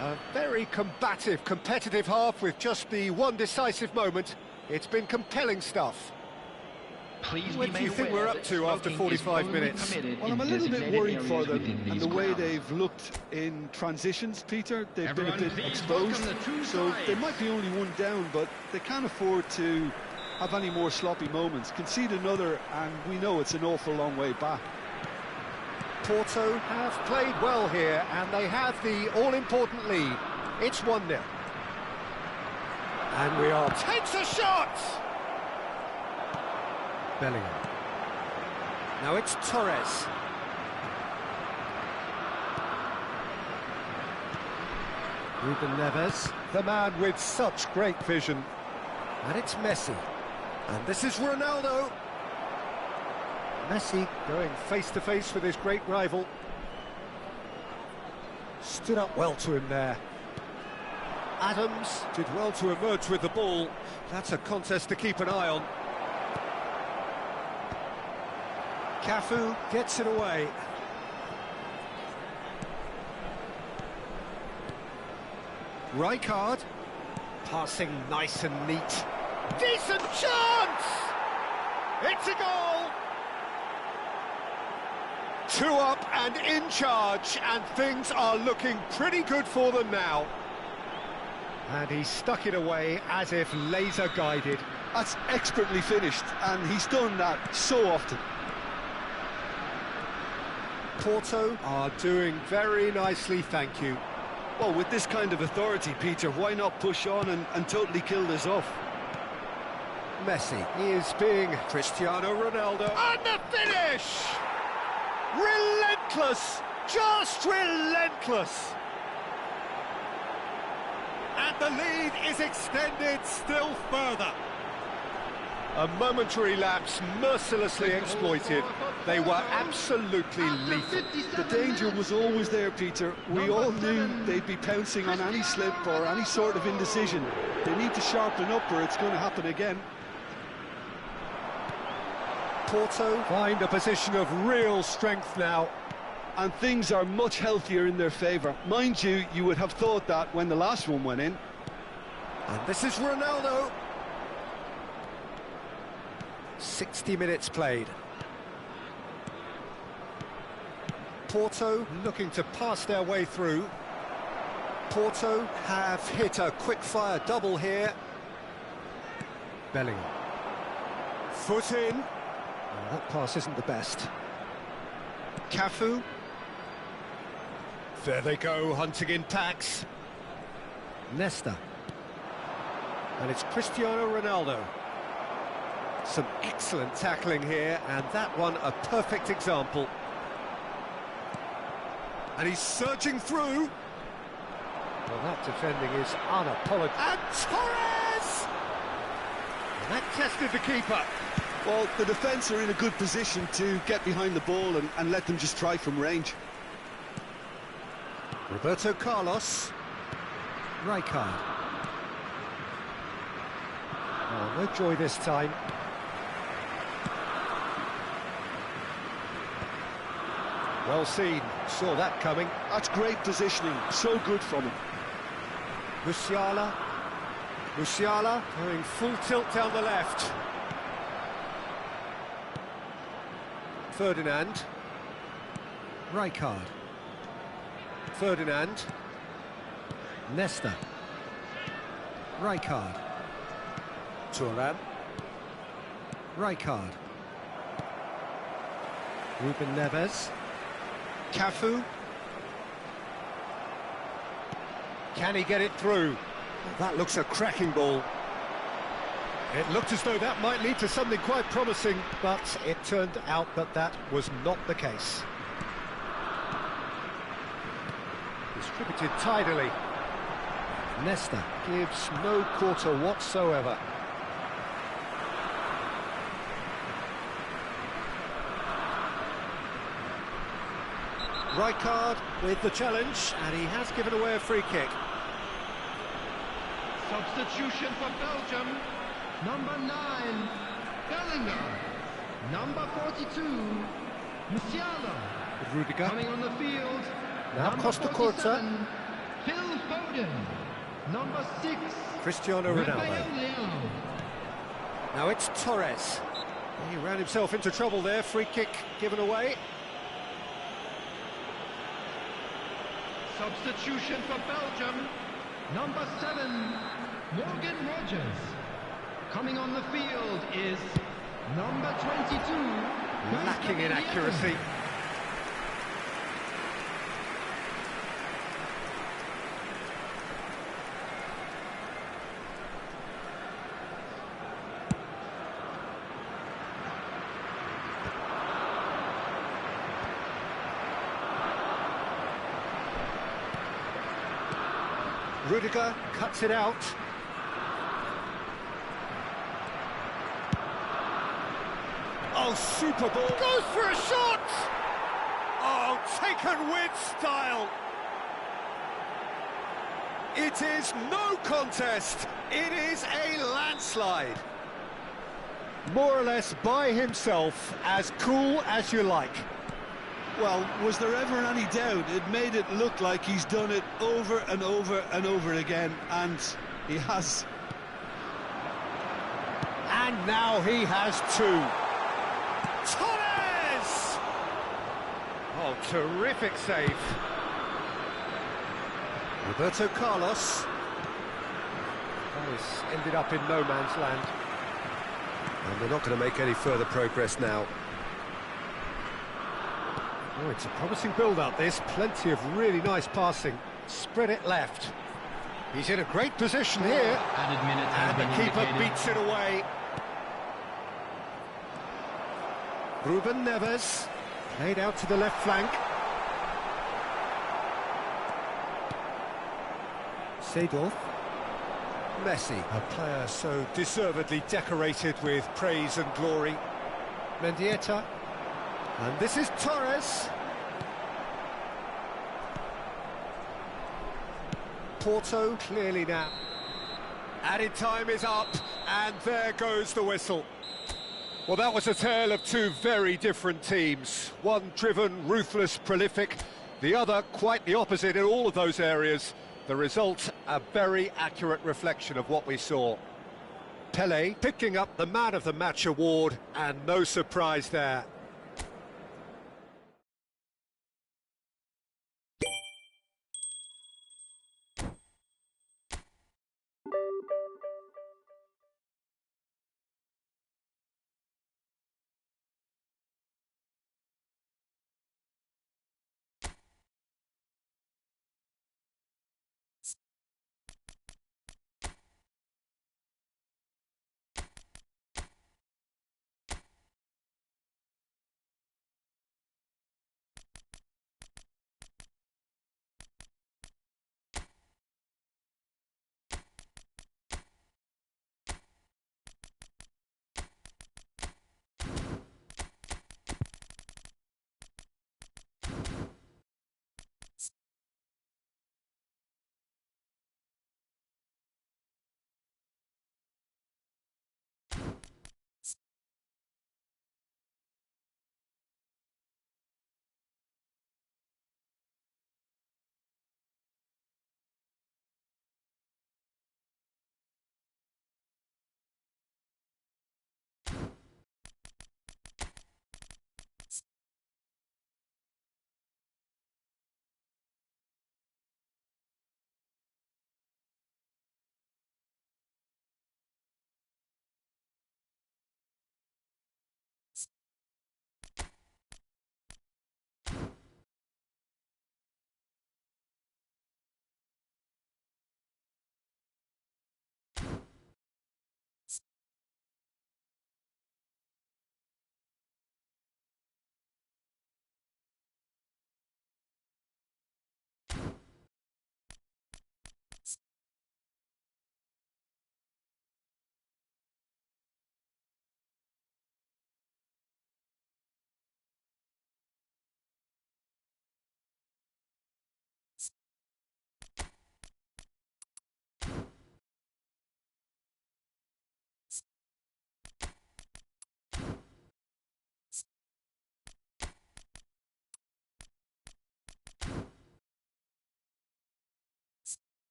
A very combative, competitive half with just the one decisive moment. It's been compelling stuff. What do you think we're up to after 45 minutes? Well, I'm a little bit worried for them and the way they've looked in transitions, Peter. They've been a bit exposed, so they might be only one down, but they can't afford to have any more sloppy moments. Concede another, and we know it's an awful long way back. Porto have played well here, and they have the all-important lead. It's 1-0. And we are... Takes a shot! Bellingham. Now it's Torres. Ruben Neves, the man with such great vision. And it's Messi. And this is Ronaldo. Messi going face-to-face with his great rival. Stood up well to him there. Adams did well to emerge with the ball. That's a contest to keep an eye on. Cafu gets it away. Rijkaard, passing nice and neat. Decent chance! It's a goal! 2 up and in charge, and things are looking pretty good for them now. And he stuck it away as if laser-guided. That's expertly finished, and he's done that so often. Porto are doing very nicely, thank you. Well, with this kind of authority, Peter, why not push on and totally kill this off? Messi is being Cristiano Ronaldo. And the finish! Relentless! Just relentless! And the lead is extended still further. A momentary lapse mercilessly exploited. They were absolutely lethal. The danger was always there, Peter. We all knew they'd be pouncing on any slip or any sort of indecision. They need to sharpen up or it's going to happen again. Porto find a position of real strength now. And things are much healthier in their favour. Mind you, you would have thought that when the last one went in. And this is Ronaldo. 60 minutes played. Porto looking to pass their way through. Porto have hit a quick-fire double here. Bellingham. Foot in. Oh, that pass isn't the best. Cafu. There they go, hunting in packs. Nesta. And it's Cristiano Ronaldo. Some excellent tackling here, and that one a perfect example. And he's surging through. Well, that defending is unapologetic. And Torres! And that tested the keeper. Well, the defence are in a good position to get behind the ball and let them just try from range. Roberto Carlos. Rijkaard. Oh, no joy this time. Well seen, saw that coming. That's great positioning, so good from him. Musiala. Musiala going full tilt down the left. Ferdinand. Rijkaard. Ferdinand. Nesta. Rijkaard. Thuram. Rijkaard. Ruben Neves. Cafu. Can he get it through? That looks a cracking ball. It looked as though that might lead to something quite promising, but it turned out that that was not the case. Distributed tidily. Nesta gives no quarter whatsoever. Rijkaard with the challenge, and he has given away a free kick. Substitution for Belgium. Number 9, Bellingham. Number 42, Musiala. Rudiger. Coming on the field. Now number Costa Curta. 47, Phil Foden. Number 6, Cristiano Ronaldo. Rafael Leão. Now it's Torres. He ran himself into trouble there. Free kick given away. Substitution for Belgium. Number 7, Morgan Rogers. Coming on the field is number 22. Lacking in accuracy. Rudiger cuts it out. Oh, super ball. Goes for a shot! Oh, taken with style. It is no contest. It is a landslide. More or less by himself, as cool as you like. Well, was there ever any doubt? It made it look like he's done it over and over and over again, and he has. And now he has two. Torres! Oh, terrific save. Roberto Carlos. Oh, he's ended up in no man's land. And they're not going to make any further progress now. Oh, it's a promising build-up, this. Plenty of really nice passing. Spread it left. He's in a great position here. Added minutes have And the been keeper indicated. beats it away. Ruben Neves. Played out to the left flank. Seedorf. Messi, a player so deservedly decorated with praise and glory. Mendieta. And this is Torres. Porto clearly now. Added time is up, and there goes the whistle. Well, that was a tale of two very different teams. One driven, ruthless, prolific. The other quite the opposite in all of those areas. The result, a very accurate reflection of what we saw. Pelé picking up the Man of the Match award, and no surprise there.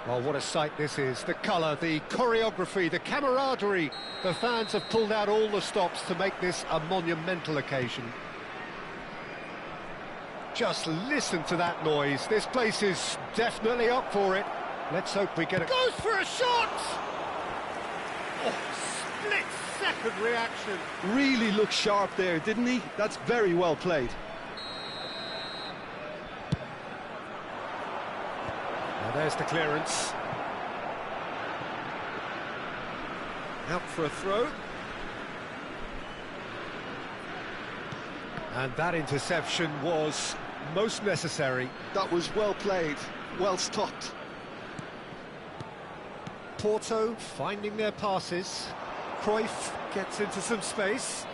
Well, what a sight this is. The colour, the choreography, the camaraderie. The fans have pulled out all the stops to make this a monumental occasion. Just listen to that noise. This place is definitely up for it. Let's hope we get it. Goes for a shot! Oh, split-second reaction. Really looked sharp there, didn't he? That's very well played. There's the clearance. Out for a throw. And that interception was most necessary. That was well played, well stopped. Porto finding their passes. Cruyff gets into some space.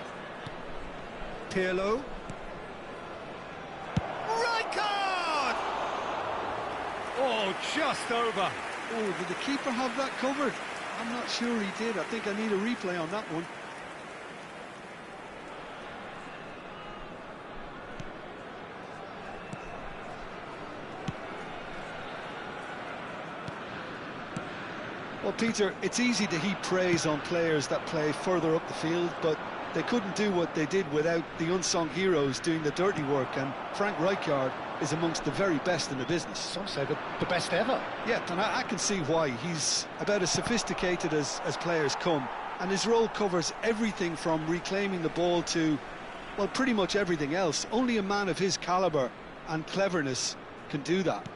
Pirlo. Oh, just over. Oh, did the keeper have that covered? I'm not sure he did. I think I need a replay on that one. Well, Peter, it's easy to heap praise on players that play further up the field, but they couldn't do what they did without the unsung heroes doing the dirty work, and Frank Rijkaard is amongst the very best in the business. Some say the best ever. Yeah, and I can see why. He's about as sophisticated as players come, and his role covers everything from reclaiming the ball to, well, pretty much everything else. Only a man of his calibre and cleverness can do that.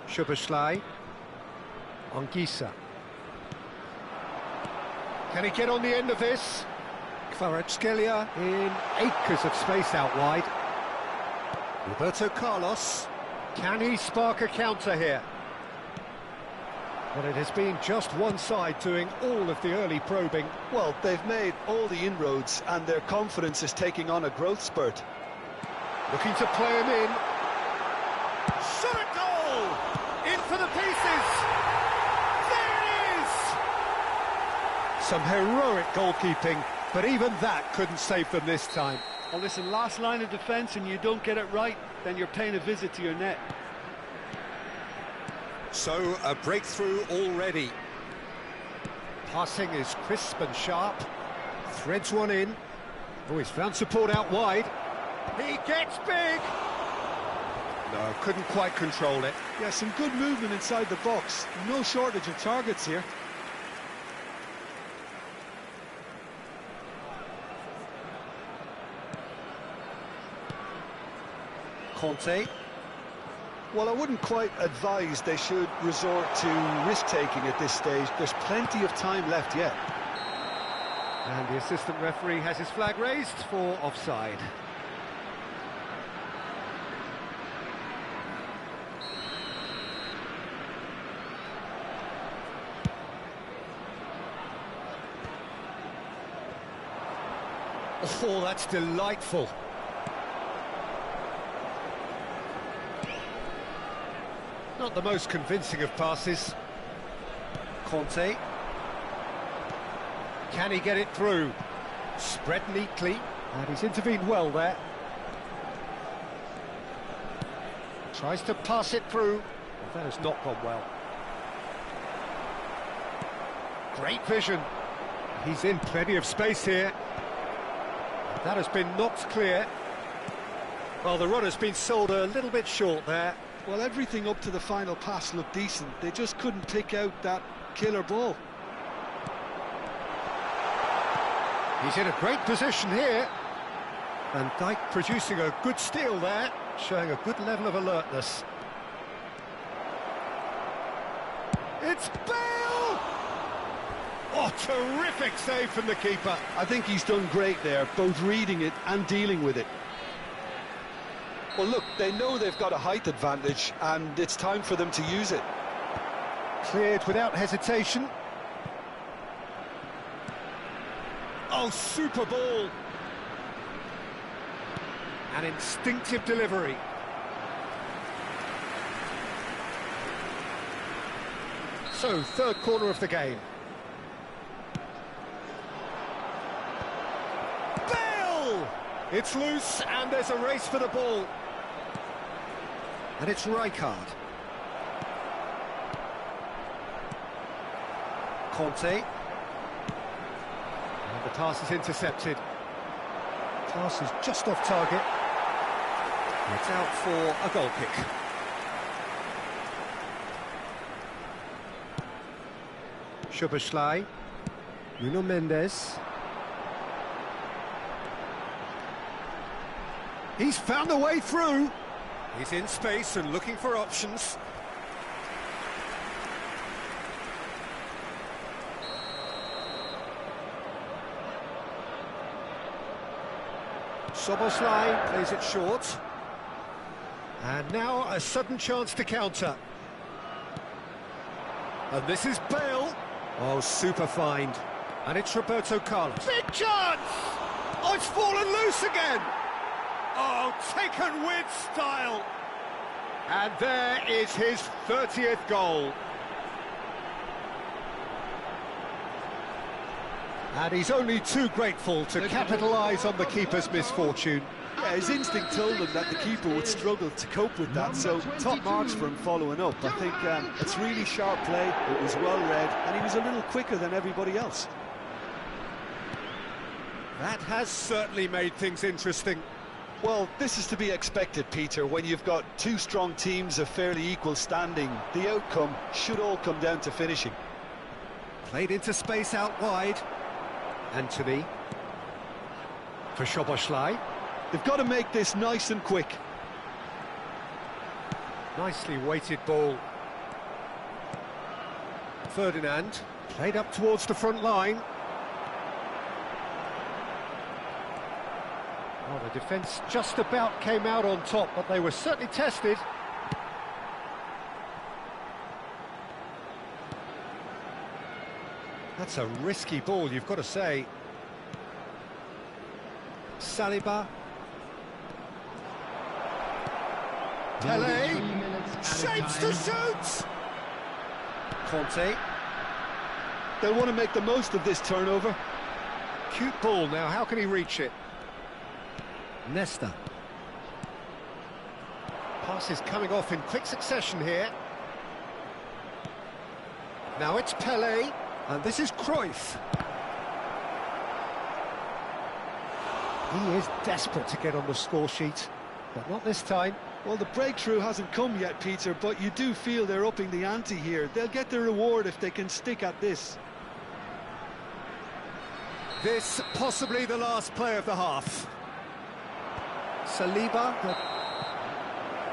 Szoboszlai. Anguissa. Can he get on the end of this? Kvaratskhelia in acres of space out wide. Roberto Carlos. Can he spark a counter here? Well, it has been just one side doing all of the early probing. Well, they've made all the inroads and their confidence is taking on a growth spurt. Looking to play him in. Shot a goal! In for the pieces! There it is! Some heroic goalkeeping, but even that couldn't save them this time. Well, listen, last line of defence and you don't get it right, then you're paying a visit to your net. So, a breakthrough already. Passing is crisp and sharp. Threads one in. Oh, he's found support out wide. He gets big! No, couldn't quite control it. Yeah, some good movement inside the box. No shortage of targets here. Conte. Well, I wouldn't quite advise they should resort to risk-taking at this stage. There's plenty of time left yet. And the assistant referee has his flag raised for offside. Oh, that's delightful. Not the most convincing of passes. Conte. Can he get it through? Spread neatly, and he's intervened well there. Tries to pass it through. Well, that has not gone well. Great vision. He's in plenty of space here. That has been knocked clear. Well, the run has been sold a little bit short there. Well, everything up to the final pass looked decent. They just couldn't pick out that killer ball. He's in a great position here. Van Dijk producing a good steal there, showing a good level of alertness. It's Bale! Oh, terrific save from the keeper. I think he's done great there, both reading it and dealing with it. Well, look, they know they've got a height advantage, and it's time for them to use it. Cleared without hesitation. Oh, super ball. An instinctive delivery. So, third corner of the game. Bale! It's loose, and there's a race for the ball. And it's Rijkaard. Conte. And the pass is intercepted. Pass is just off target. It's out for a goal kick. Szoboszlai. Nuno Mendes. He's found a way through. He's in space and looking for options. Szoboszlai plays it short. And now a sudden chance to counter. And this is Bale. Oh, super find. And it's Roberto Carlos. Big chance! Oh, it's fallen loose again! Oh, taken with style. And there is his 30th goal. And he's only too grateful to capitalise on the keeper's misfortune. Yeah, his instinct told him that the keeper would struggle to cope with that, so top marks for him following up. I think it's really sharp play, it was well read, and he was a little quicker than everybody else. That has certainly made things interesting. Well, this is to be expected, Peter. When you've got two strong teams of fairly equal standing, the outcome should all come down to finishing. Played into space out wide. Anthony. For Szoboszlai. They've got to make this nice and quick. Nicely weighted ball. Ferdinand. Played up towards the front line. Oh, the defence just about came out on top, but they were certainly tested. That's a risky ball, you've got to say. Saliba. Pelé. Shapes to shoot! Conte. They'll want to make the most of this turnover. Cute ball now, how can he reach it? Nesta. Passes coming off in quick succession here. Now it's Pelé, and this is Cruyff. He is desperate to get on the score sheet, but not this time. Well, the breakthrough hasn't come yet, Peter, but you do feel they're upping the ante here. They'll get their reward if they can stick at this. This possibly the last play of the half. Saliba,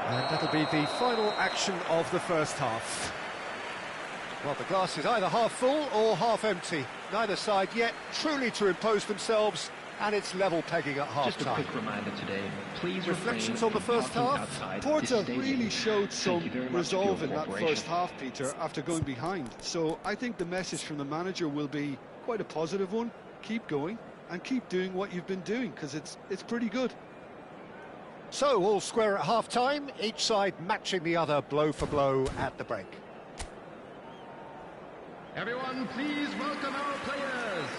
and that'll be the final action of the first half. Well, the glass is either half full or half empty. Neither side yet truly to impose themselves, and it's level pegging at half-time. Just a quick reminder today, please reflections on the first half. Porto really showed some resolve in that first half, Peter, after going behind. So I think the message from the manager will be quite a positive one. Keep going and keep doing what you've been doing, because it's pretty good. So, all square at half-time, each side matching the other blow for blow at the break. Everyone, please welcome our players.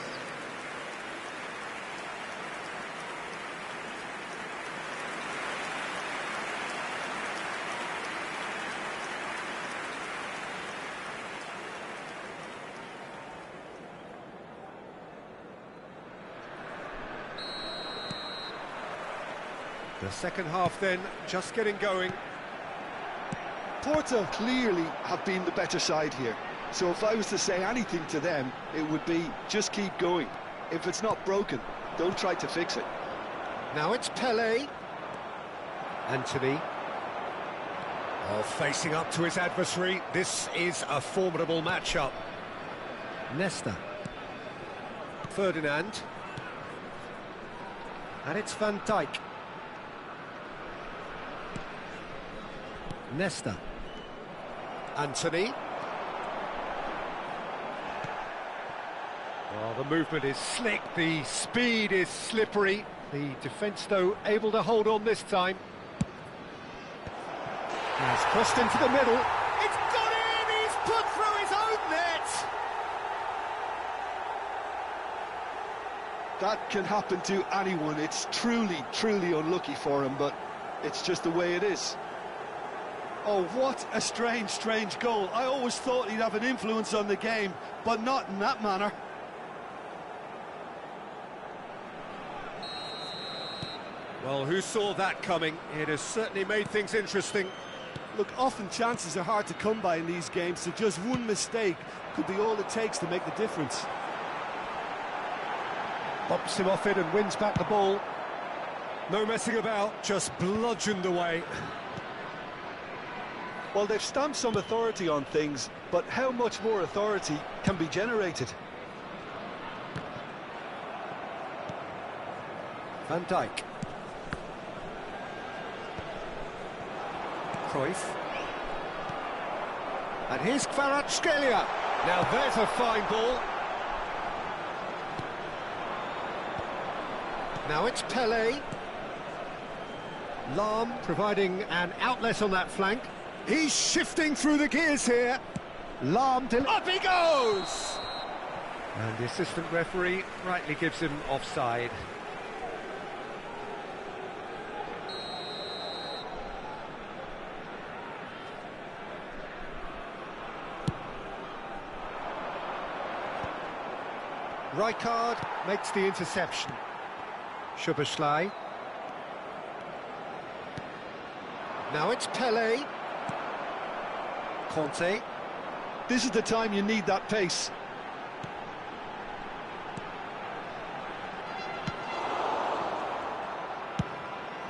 The second half then, just getting going. Porto clearly have been the better side here. So if I was to say anything to them, it would be just keep going. If it's not broken, don't try to fix it. Now it's Pelé. Anthony. Oh, facing up to his adversary. This is a formidable matchup. Nesta. Ferdinand. And it's Van Dijk. Nesta. Anthony. Well, the movement is slick, the speed is slippery. The defence, though, able to hold on this time. He's crossed into the middle. It's got in! He's put through his own net! That can happen to anyone. It's truly, truly unlucky for him, but it's just the way it is. Oh, what a strange, strange goal. I always thought he'd have an influence on the game, but not in that manner. Well, who saw that coming? It has certainly made things interesting. Look, often chances are hard to come by in these games, so just one mistake could be all it takes to make the difference. Pops him off it and wins back the ball. No messing about, just bludgeoned away. Well, they've stamped some authority on things, but how much more authority can be generated? Van Dijk. Cruyff. And here's Kvaratskhelia. Now there's a fine ball. Now it's Pelé. Lahm providing an outlet on that flank. He's shifting through the gears here. Lahm, up he goes! And the assistant referee rightly gives him offside. Rijkaard makes the interception. Szoboszlai. Now it's Pelé. Conte. This is the time you need that pace.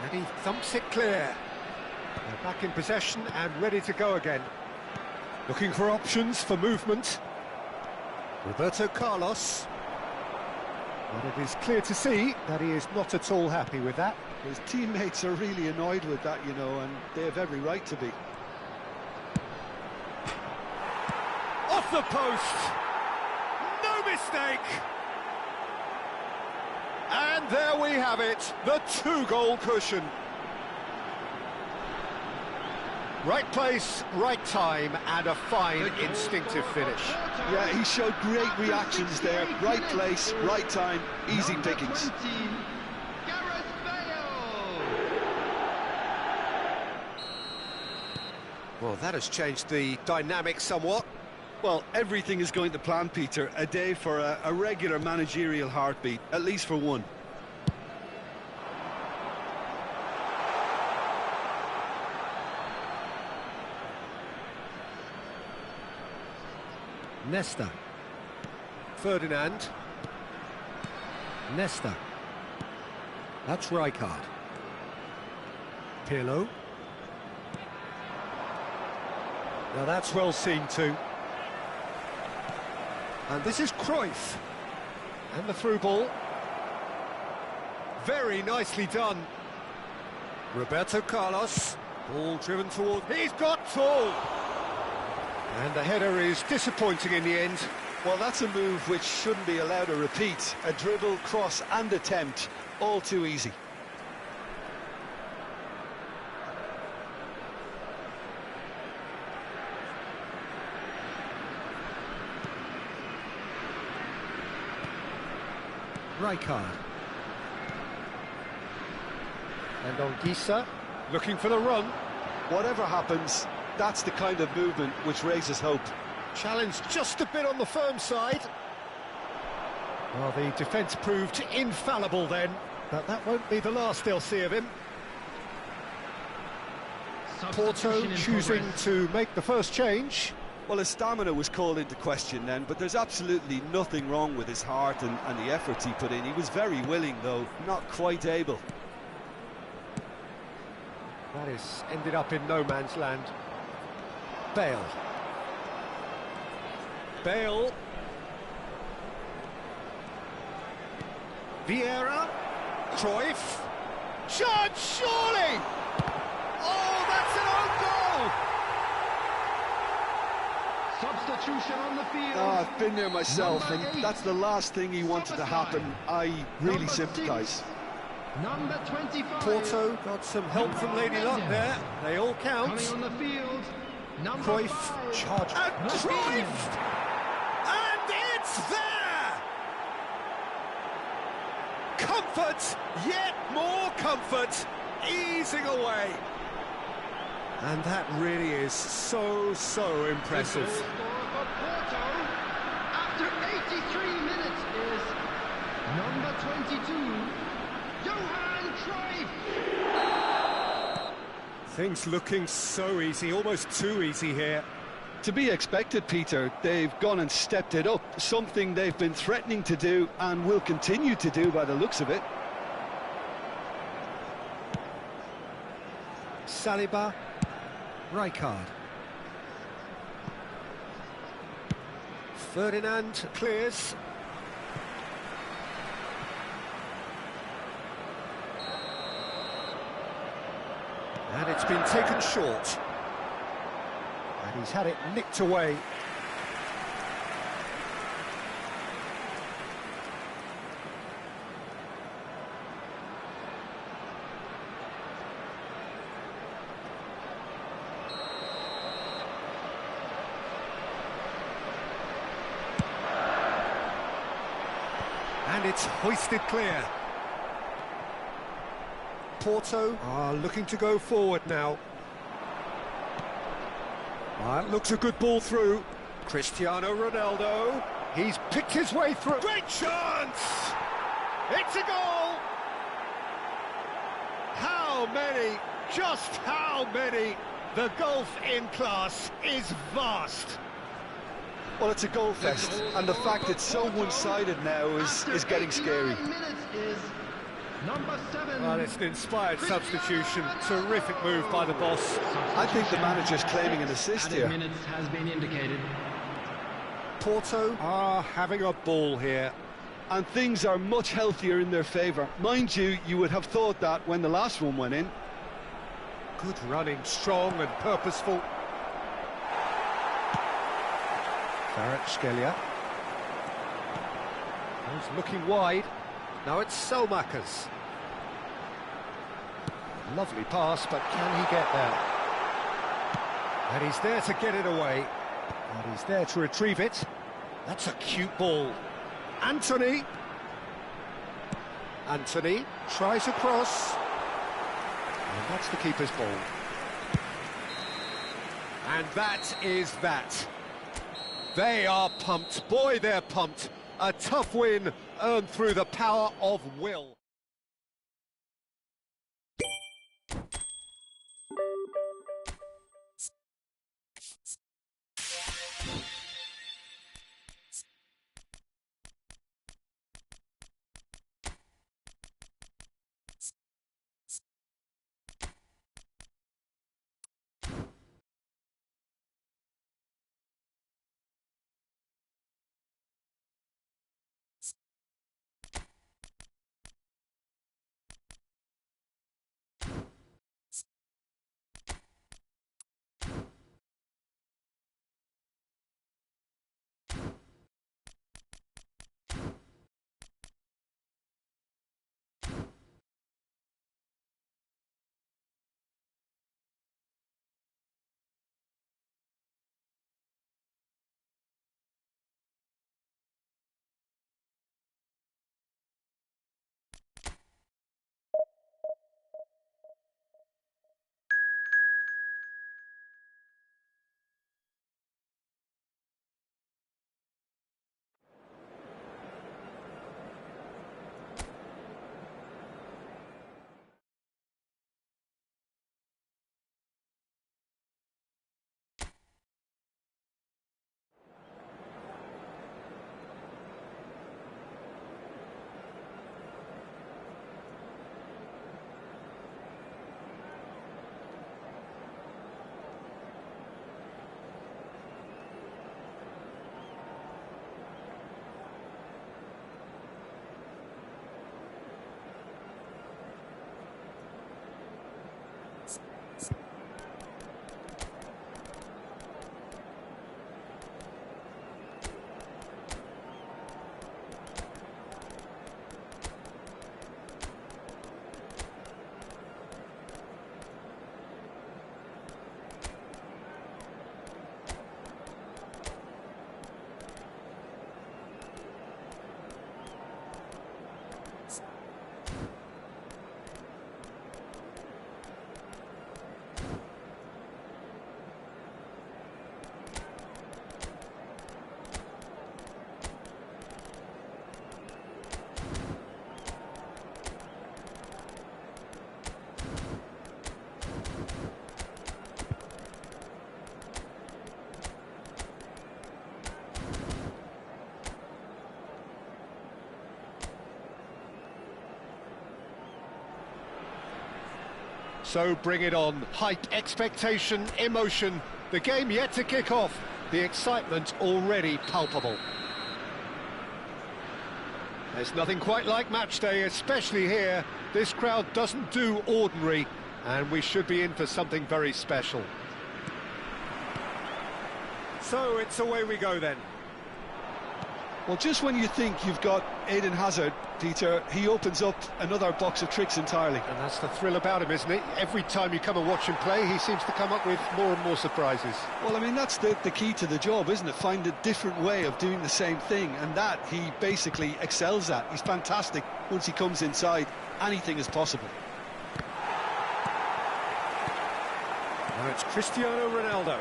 And he thumps it clear. They're back in possession and ready to go again. Looking for options for movement. Roberto Carlos. But it is clear to see that he is not at all happy with that. His teammates are really annoyed with that, you know, and they have every right to be. Off the post! No mistake! And there we have it, the two-goal cushion. Right place, right time, and a fine instinctive finish. Yeah, he showed great reactions there. Right place, right time, easy pickings. Well, that has changed the dynamic somewhat. Well, everything is going to plan, Peter. A day for a regular managerial heartbeat, at least for one. Nesta. Ferdinand. Nesta. That's Rijkaard. Pirlo. Now that's well seen too. And this is Cruyff. And the through ball. Very nicely done. Roberto Carlos. Ball driven toward... He's got tall! And the header is disappointing in the end. Well, that's a move which shouldn't be allowed to repeat. A dribble, cross and attempt, all too easy. Rijkaard. And on Gisa, looking for the run. Whatever happens, that's the kind of movement which raises hope. Challenge just a bit on the firm side. Well, the defence proved infallible then, but that won't be the last they'll see of him. Porto choosing to make the first change. Well, his stamina was called into question then, but there's absolutely nothing wrong with his heart and the efforts he put in. He was very willing, though, not quite able. That is ended up in no man's land. Bale. Bale. Vieira. Cruyff. Shot, surely! Oh, that's an own goal! Substitution on the field. Oh, I've been there myself, Number and 8. that's the last thing you wanted to happen. I really sympathise. Number 25. Porto got some help from Lady Luck there. They all count. Coming on the field. Number Cruyff, 5. charge. And Cruyff! And it's there! Comfort, yet more comfort, easing away. And that really is so impressive. The goal scorer for Porto after 83 minutes is number 22, Johan Cruyff. Things looking so easy, almost too easy here. To be expected, Peter. They've gone and stepped it up, something they've been threatening to do and will continue to do by the looks of it. Saliba, Rijkaard. Ferdinand clears. And it's been taken short. And he's had it nicked away. And it's hoisted clear. Porto are looking to go forward now. That looks a good ball through. Cristiano Ronaldo. He's picked his way through. Great chance! It's a goal! How many? Just how many? The gulf in class is vast. Well, it's a goal fest, and the fact it's so one-sided now is getting scary. After 89 minutes is number 7. Well, it's an inspired substitution. Terrific move by the boss. I think the manager's claiming an assist Added here. minutes has been indicated. Porto are having a ball here. And things are much healthier in their favour. Mind you, you would have thought that when the last one went in. Good running, strong and purposeful. Kvaratskhelia. He's looking wide. Now it's Selmakers. Lovely pass, but can he get there? And he's there to get it away. And he's there to retrieve it. That's a cute ball. Anthony. Anthony tries a cross. And that's the keeper's ball. And that is that. They are pumped. Boy, they're pumped. A tough win earned through the power of will. So bring it on. Hype, expectation, emotion. The game yet to kick off. The excitement already palpable. There's nothing quite like match day, especially here. This crowd doesn't do ordinary, and we should be in for something very special. So it's away we go then. Well, just when you think you've got Eden Hazard, Peter, he opens up another box of tricks entirely. And that's the thrill about him, isn't it? Every time you come and watch him play, he seems to come up with more and more surprises. Well, I mean, that's the key to the job, isn't it? Find a different way of doing the same thing, and that he basically excels at. He's fantastic. Once he comes inside, anything is possible. Now it's Cristiano Ronaldo.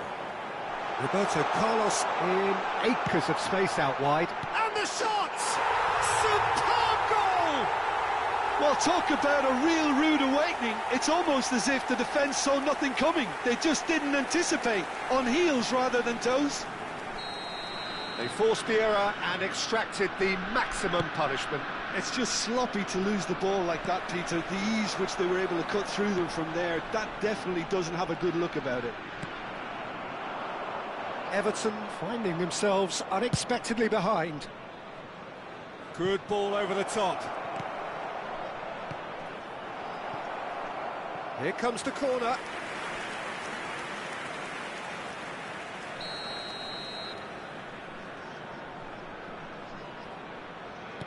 Roberto Carlos in acres of space out wide. And the shot! Superb goal! Well, talk about a real rude awakening. It's almost as if the defence saw nothing coming. They just didn't anticipate, on heels rather than toes. They forced the error and extracted the maximum punishment. It's just sloppy to lose the ball like that, Peter. The ease which they were able to cut through them from there, that definitely doesn't have a good look about it. Everton finding themselves unexpectedly behind. Good ball over the top. Here comes the corner.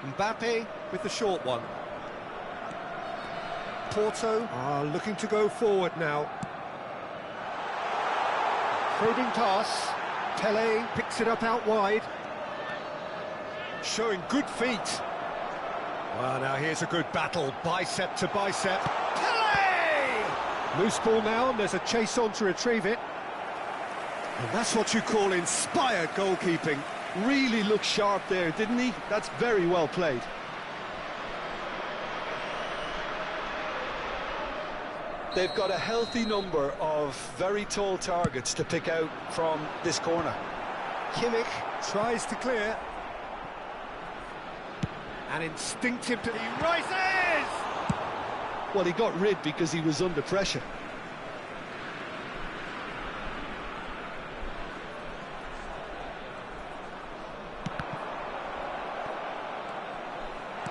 Mbappe with the short one. Porto are looking to go forward now. Probing pass. Pele picks it up out wide. Showing good feet. Well, now here's a good battle, bicep to bicep. Pele! Loose ball now, and there's a chase on to retrieve it. And that's what you call inspired goalkeeping. Really looked sharp there, didn't he? That's very well played. They've got a healthy number of very tall targets to pick out from this corner. Kimmich tries to clear. And instinctive to... He rises! Well, he got rid because he was under pressure.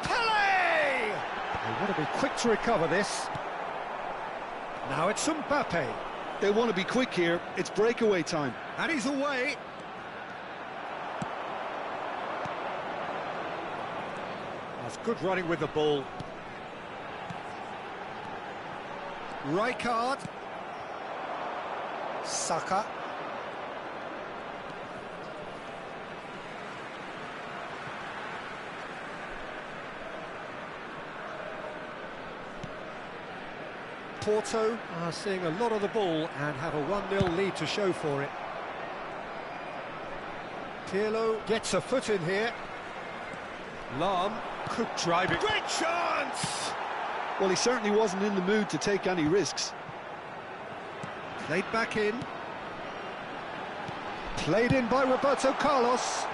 Pele! They want to be quick to recover this. Now it's Mbappe. They want to be quick here. It's breakaway time. And he's away. That's good running with the ball. Rijkaard. Saka. Porto are seeing a lot of the ball and have a 1-0 lead to show for it. Pirlo gets a foot in here. Lahm could drive it. Great chance! Well, he certainly wasn't in the mood to take any risks. Played back in. Played in by Roberto Carlos.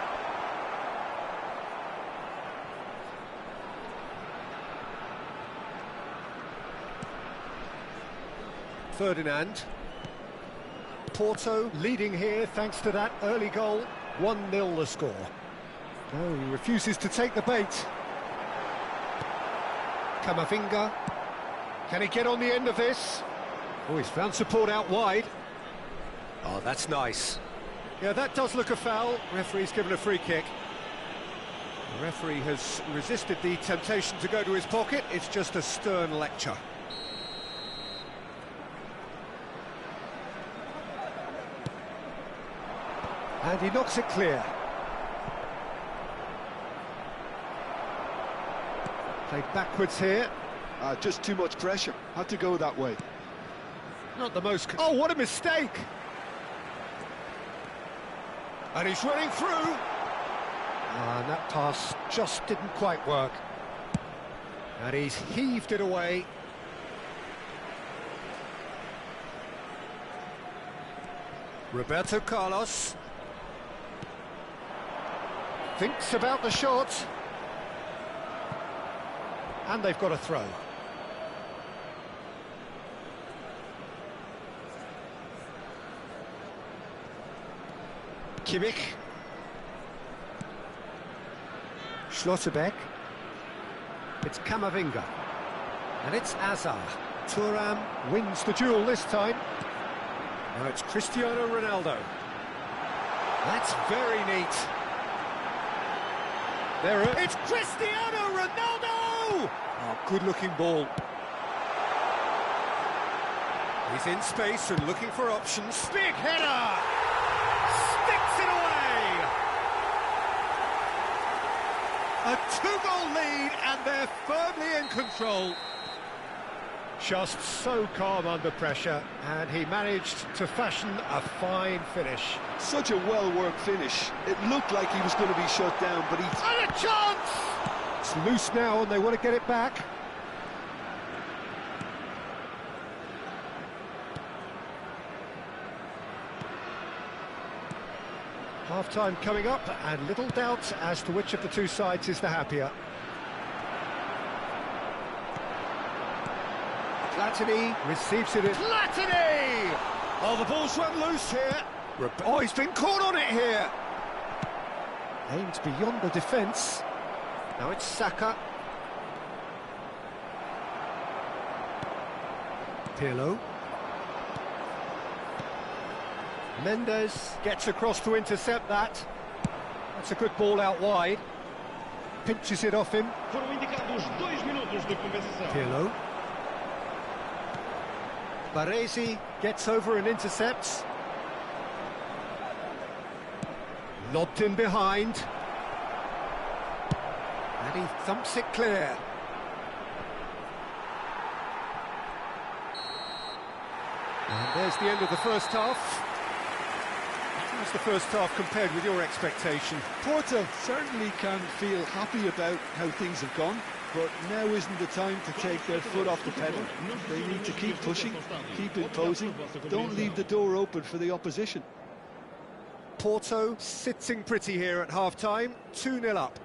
Ferdinand. Porto leading here thanks to that early goal. 1-0 the score. Oh, he refuses to take the bait. Camavinga. Can he get on the end of this? Oh, he's found support out wide. Oh, that's nice. Yeah, that does look a foul. Referee's given a free kick. The referee has resisted the temptation to go to his pocket. It's just a stern lecture. And he knocks it clear. Played backwards here. Just too much pressure. Had to go that way. Not the most... Oh, what a mistake! And he's running through. And that pass just didn't quite work. And he's heaved it away. Roberto Carlos. Thinks about the shot. And they've got a throw. Kimmich. Schlotterbeck. It's Camavinga. And it's Azar. Thuram wins the duel this time. Now it's Cristiano Ronaldo. That's very neat. It's Cristiano Ronaldo! Oh, good-looking ball. He's in space and looking for options. Big header! Sticks it away! A two-goal lead, and they're firmly in control. Just so calm under pressure, and he managed to fashion a fine finish. Such a well-worked finish. It looked like he was going to be shut down, but he... And a chance! It's loose now, and they want to get it back. Half-time coming up, and little doubt as to which of the two sides is the happier. Platini receives it. Platini! Oh, the ball's run loose here. Oh, he's been caught on it here. Aimed beyond the defence. Now it's Saka. Pirlo. Mendes gets across to intercept that. That's a good ball out wide. Pinches it off him. Foram indicados 2 minutos de compensação. Pirlo. Baresi gets over and intercepts. Lobbed in behind. And he thumps it clear. And there's the end of the first half. How's the first half compared with your expectation? Porto certainly can feel happy about how things have gone, but now isn't the time to take their foot off the pedal. They need to keep pushing, keep imposing, don't leave the door open for the opposition. Porto sitting pretty here at half-time, 2-0 up.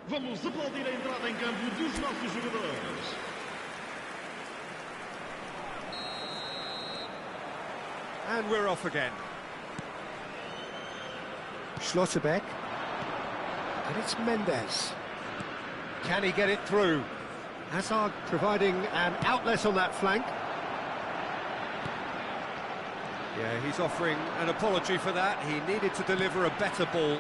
Vamos aplaudir a entrada em campo dos nossos jogadores. And we're off again. Schlotterbeck. And it's Mendes. Can he get it through? Hazard providing an outlet on that flank. Yeah, he's offering an apology for that. He needed to deliver a better ball.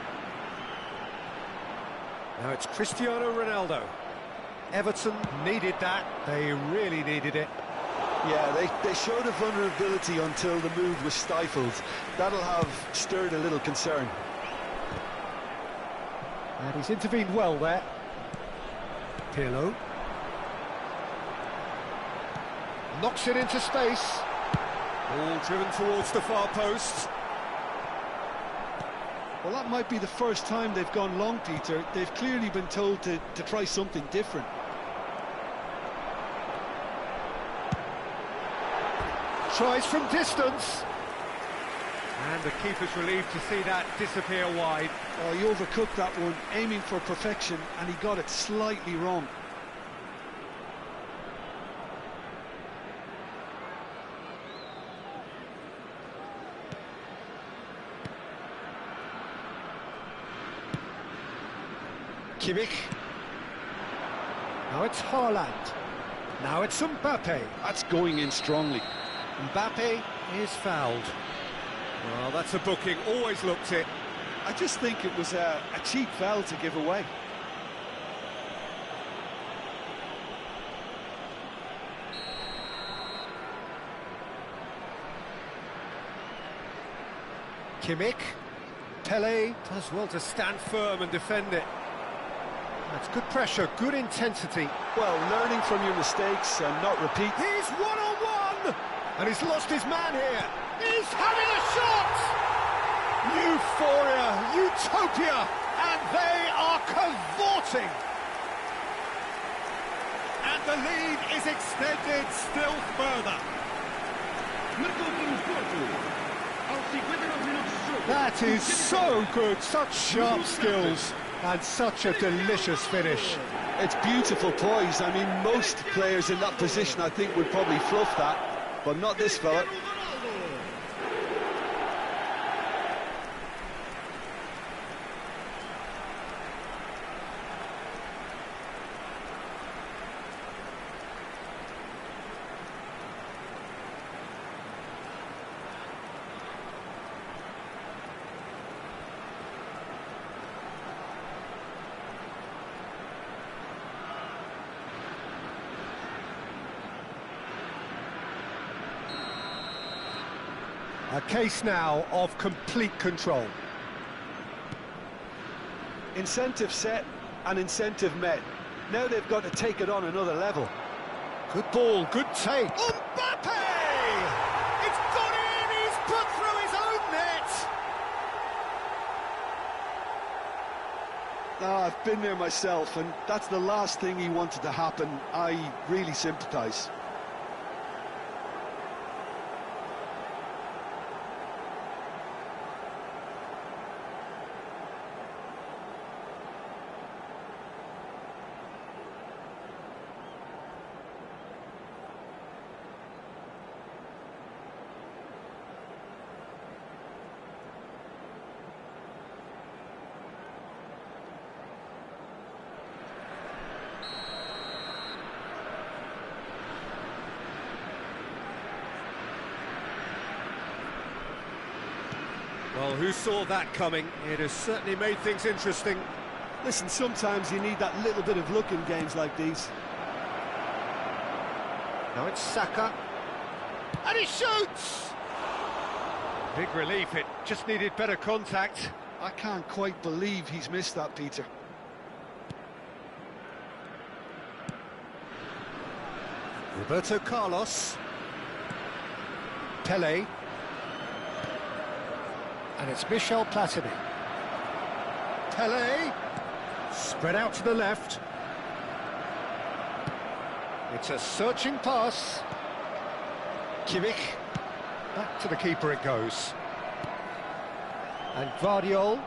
Now it's Cristiano Ronaldo. Everton needed that. They really needed it. Yeah, they showed a vulnerability until the move was stifled. That'll have stirred a little concern. And he's intervened well there. Pirlo. Knocks it into space. Ball driven towards the far post. Well, that might be the first time they've gone long, Peter. They've clearly been told to try something different. Tries from distance. And the keeper's relieved to see that disappear wide. Oh, he overcooked that one, aiming for perfection, and he got it slightly wrong. Kimmich. Now it's Haaland. Now it's Mbappe. That's going in strongly. Mbappe is fouled. Well, that's a booking, always looked it. I just think it was a cheap foul to give away. Kimmich. Pele does well to stand firm and defend it. That's good pressure, good intensity. Well, learning from your mistakes and not repeat. He's one-on-one! And he's lost his man here. He's having a shot! Euphoria, utopia, and they are cavorting. And the lead is extended still further. That is so good, such sharp skills, and such a delicious finish. It's beautiful poise. I mean, most players in that position, I think, would probably fluff that, but not this fella. A case now of complete control. Incentive set and incentive met. Now they've got to take it on another level. Good ball, good take. Mbappe! It's gone in, he's put through his own net! I've been there myself, and that's the last thing he wanted to happen. I really sympathise. Well, who saw that coming? It has certainly made things interesting. Listen, sometimes you need that little bit of luck in games like these. Now it's Saka. And he shoots! Big relief, it just needed better contact. I can't quite believe he's missed that, Peter. Roberto Carlos. Pele. And it's Michel Platini. Pele. Spread out to the left. It's a searching pass. Kimmich. Back to the keeper it goes. And Guardiol.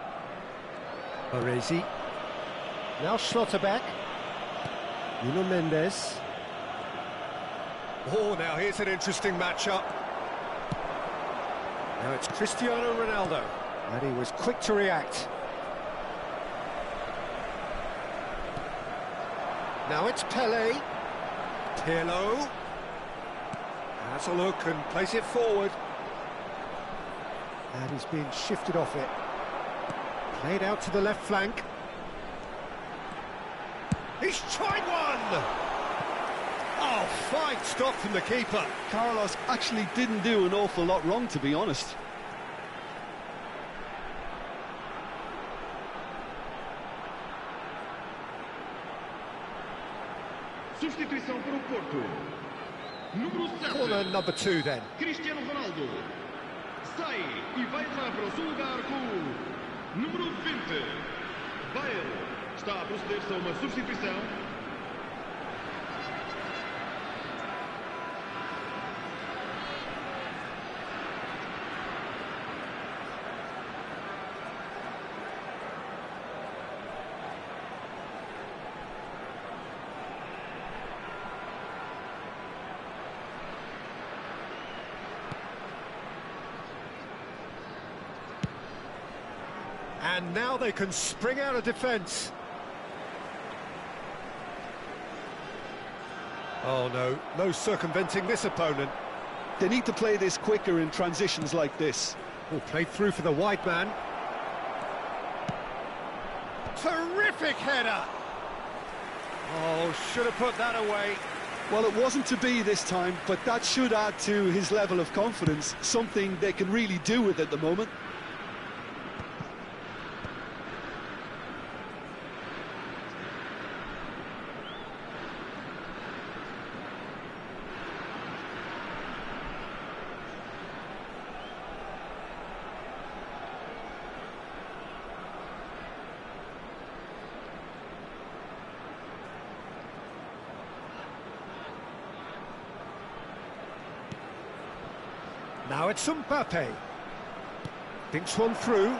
Baresi. Now Schlotterbeck. Nuno Mendes. Oh, now here's an interesting matchup. Now it's Cristiano Ronaldo, and he was quick to react. Now it's Pele. Pirlo. Has a look and plays it forward. And he's been shifted off it. Played out to the left flank. He's tried one! Oh, fine stop from the keeper. Carlos actually didn't do an awful lot wrong, to be honest. Substituição para o Porto. Número 7. Corner number 2 then. Cristiano Ronaldo. Sai e vai entrar para o seu lugar com o número 20. Bale. Está a proceder-se a uma substituição. And now they can spring out of defence. Oh no, no circumventing this opponent. They need to play this quicker in transitions like this. Oh, played through for the wide man. Terrific header! Oh, should have put that away. Well, it wasn't to be this time, but that should add to his level of confidence, something they can really do with at the moment. Now it's Mbappe. Thinks one through.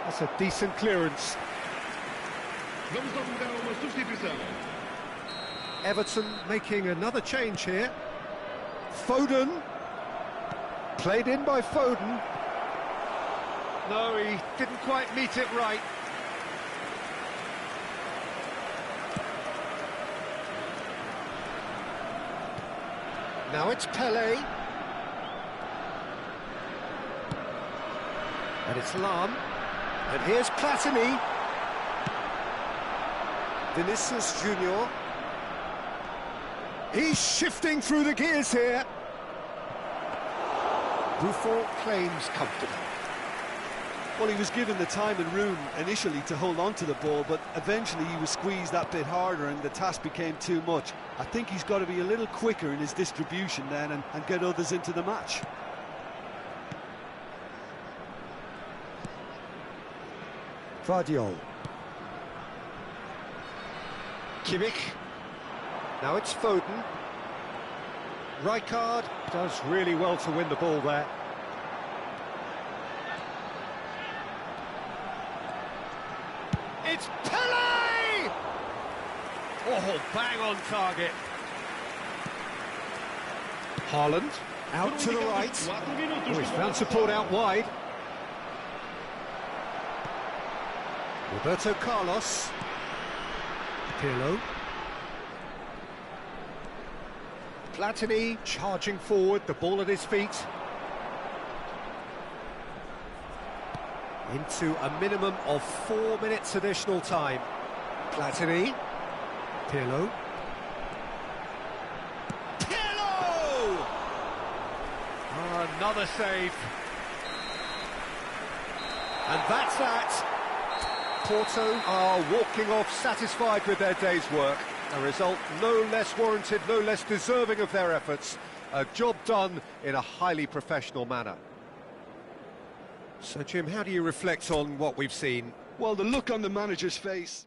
That's a decent clearance. Vamos dar uma substituição. Everton making another change here. Foden. Played in by Foden. No, he didn't quite meet it right. Now it's Pele. And it's Lam. And here's Platini. Vinicius Junior. He's shifting through the gears here. Buffon claims comfortable. Well, he was given the time and room initially to hold on to the ball, but eventually he was squeezed that bit harder and the task became too much. I think he's got to be a little quicker in his distribution then and get others into the match. Vardiol. Kimmich. Now it's Foden. Rijkaard does really well to win the ball there. It's Pele! Oh, bang on target. Haaland out to the right. Oh, he's found support out wide. Roberto Carlos. Pirlo. Platini charging forward, the ball at his feet. Into a minimum of 4 minutes additional time. Platini. Pirlo. Pirlo! Oh, another save. And that's that. Porto are walking off satisfied with their day's work. A result no less warranted, no less deserving of their efforts. A job done in a highly professional manner. So, Jim, how do you reflect on what we've seen? Well, the look on the manager's face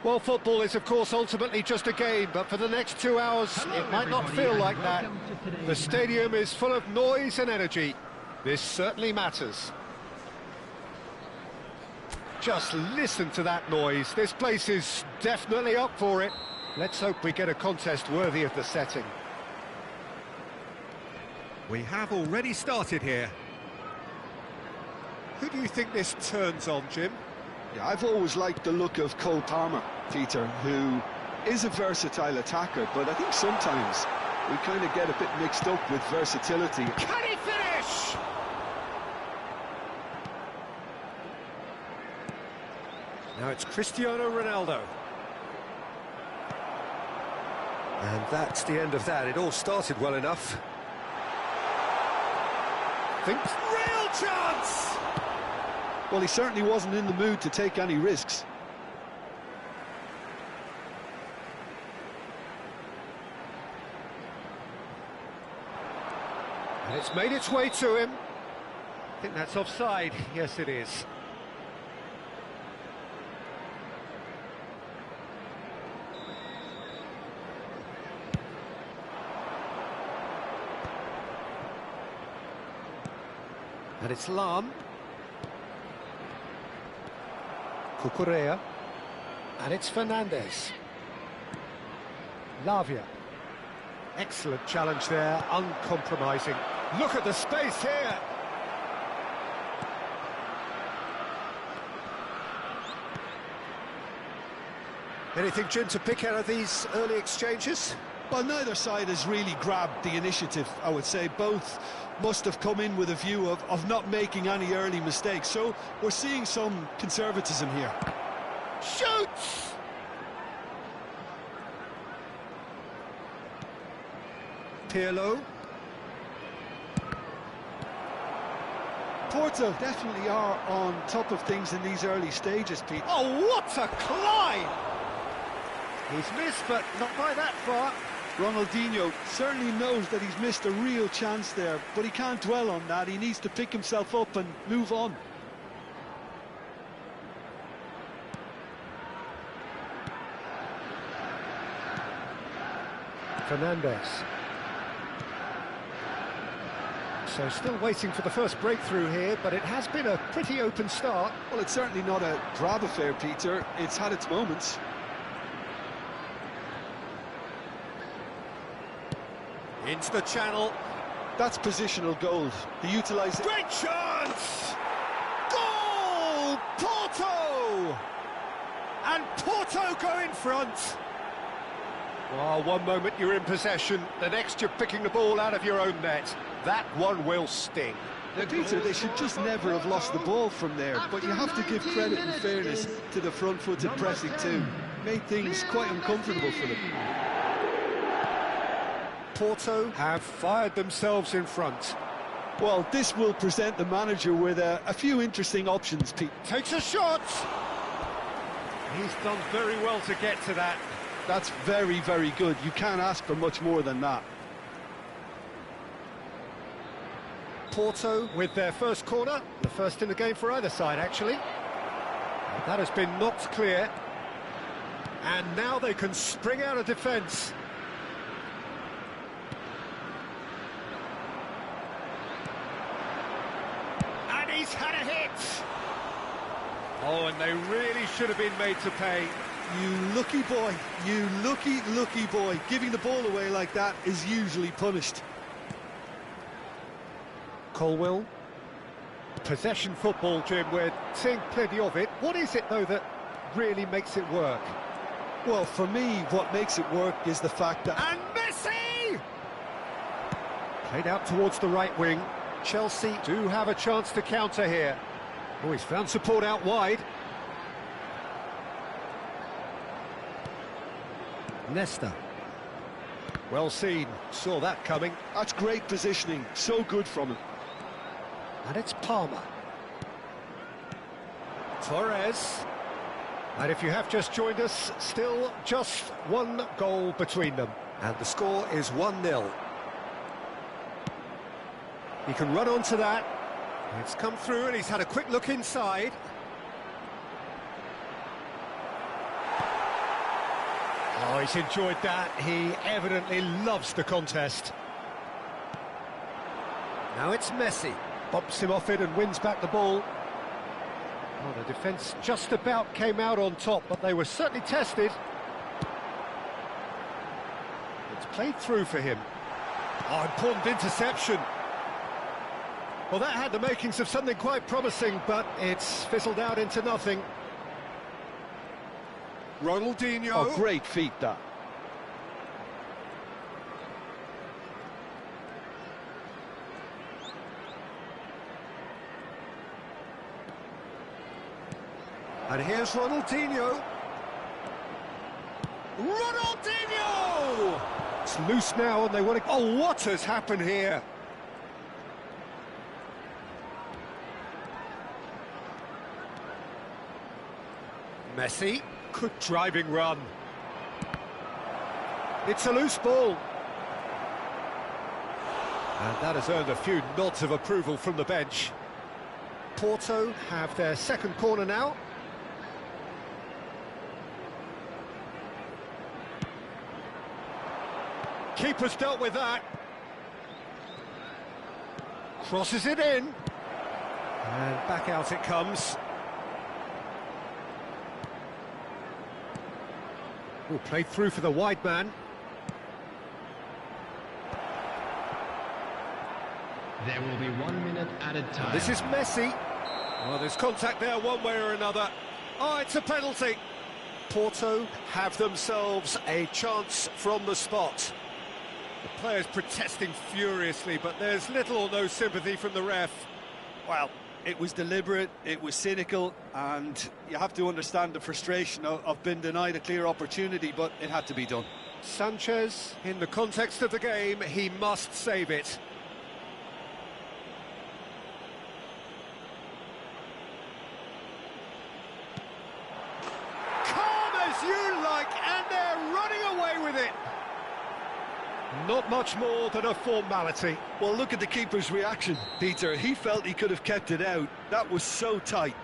Well, football is, of course, ultimately just a game, but for the next 2 hours, it might not feel like that. The stadium is full of noise and energy. This certainly matters. Just listen to that noise. This place is definitely up for it. Let's hope we get a contest worthy of the setting. We have already started here. Who do you think this turns on, Jim? Yeah, I've always liked the look of Cole Palmer, Peter, who is a versatile attacker, but I think sometimes we kind of get a bit mixed up with versatility. Can he finish? Now it's Cristiano Ronaldo. And that's the end of that. It all started well enough. Thinks real chance! Well, he certainly wasn't in the mood to take any risks. And it's made its way to him. I think that's offside. Yes, it is. And it's Lam. Cucurella. And it's Fernandez. Lavia. Excellent challenge there, uncompromising. Look at the space here. Anything, Jim, to pick out of these early exchanges? Well, neither side has really grabbed the initiative, I would say. Both must have come in with a view of not making any early mistakes. So we're seeing some conservatism here. Shoots! Pirlo. Porto definitely are on top of things in these early stages, Pete. Oh, what a climb! He's missed, but not by that far. Ronaldinho certainly knows that he's missed a real chance there, but he can't dwell on that. He needs to pick himself up and move on. Fernandez. So still waiting for the first breakthrough here, but it has been a pretty open start. Well, it's certainly not a drab affair, Peter. It's had its moments. Into the channel. That's positional gold. He utilised it. Great chance! Goal! Porto! And Porto go in front. Well, one moment you're in possession, the next you're picking the ball out of your own net. That one will sting. Now, Peter, they should just never have lost the ball from there, but you have to give credit and fairness to the front-footed pressing too. Made things quite uncomfortable for them. Porto have fired themselves in front. Well, this will present the manager with a few interesting options, Pete. Takes a shot! He's done very well to get to that. That's very, very good. You can't ask for much more than that. Porto with their first corner, the first in the game for either side, actually. That has been knocked clear. And now they can spring out of defence. And he's had a hit! Oh, and they really should have been made to pay. You lucky boy, you lucky boy. Giving the ball away like that is usually punished. Colwill. Possession football, Jim, we're seeing plenty of it. What is it, though, that really makes it work? Well, for me, what makes it work is the fact that... And Messi! Played out towards the right wing. Chelsea do have a chance to counter here. Oh, he's found support out wide. Nesta. Well seen, saw that coming. That's great positioning, so good from him. And it's Palmer. Torres. And if you have just joined us, still just one goal between them. And the score is 1-0. He can run onto that. It's come through and he's had a quick look inside. Oh, he's enjoyed that. He evidently loves the contest. Now it's Messi. Bumps him off it and wins back the ball. Oh, the defence just about came out on top, but they were certainly tested. It's played through for him. Oh, important interception. Well, that had the makings of something quite promising, but it's fizzled out into nothing. Ronaldinho. Oh, great feat, that. And here's Ronaldinho. Ronaldinho! It's loose now and they want to... Oh, what has happened here? Messi. Good driving run. It's a loose ball. And that has earned a few nods of approval from the bench. Porto have their second corner now. Keeper's dealt with that. Crosses it in. And back out it comes. Oh, played through for the wide man. There will be 1 minute added time. This is Messi. Well, there's contact there one way or another. Oh, it's a penalty. Porto have themselves a chance from the spot. The players protesting furiously, but there's little or no sympathy from the ref. Well, it was deliberate, it was cynical, and you have to understand the frustration of being denied a clear opportunity, but it had to be done. Sanchez, in the context of the game, he must save it. Calm as you like, and they're running away with it. Not much more than a formality. Well, look at the keeper's reaction, Peter. He felt he could have kept it out. That was so tight.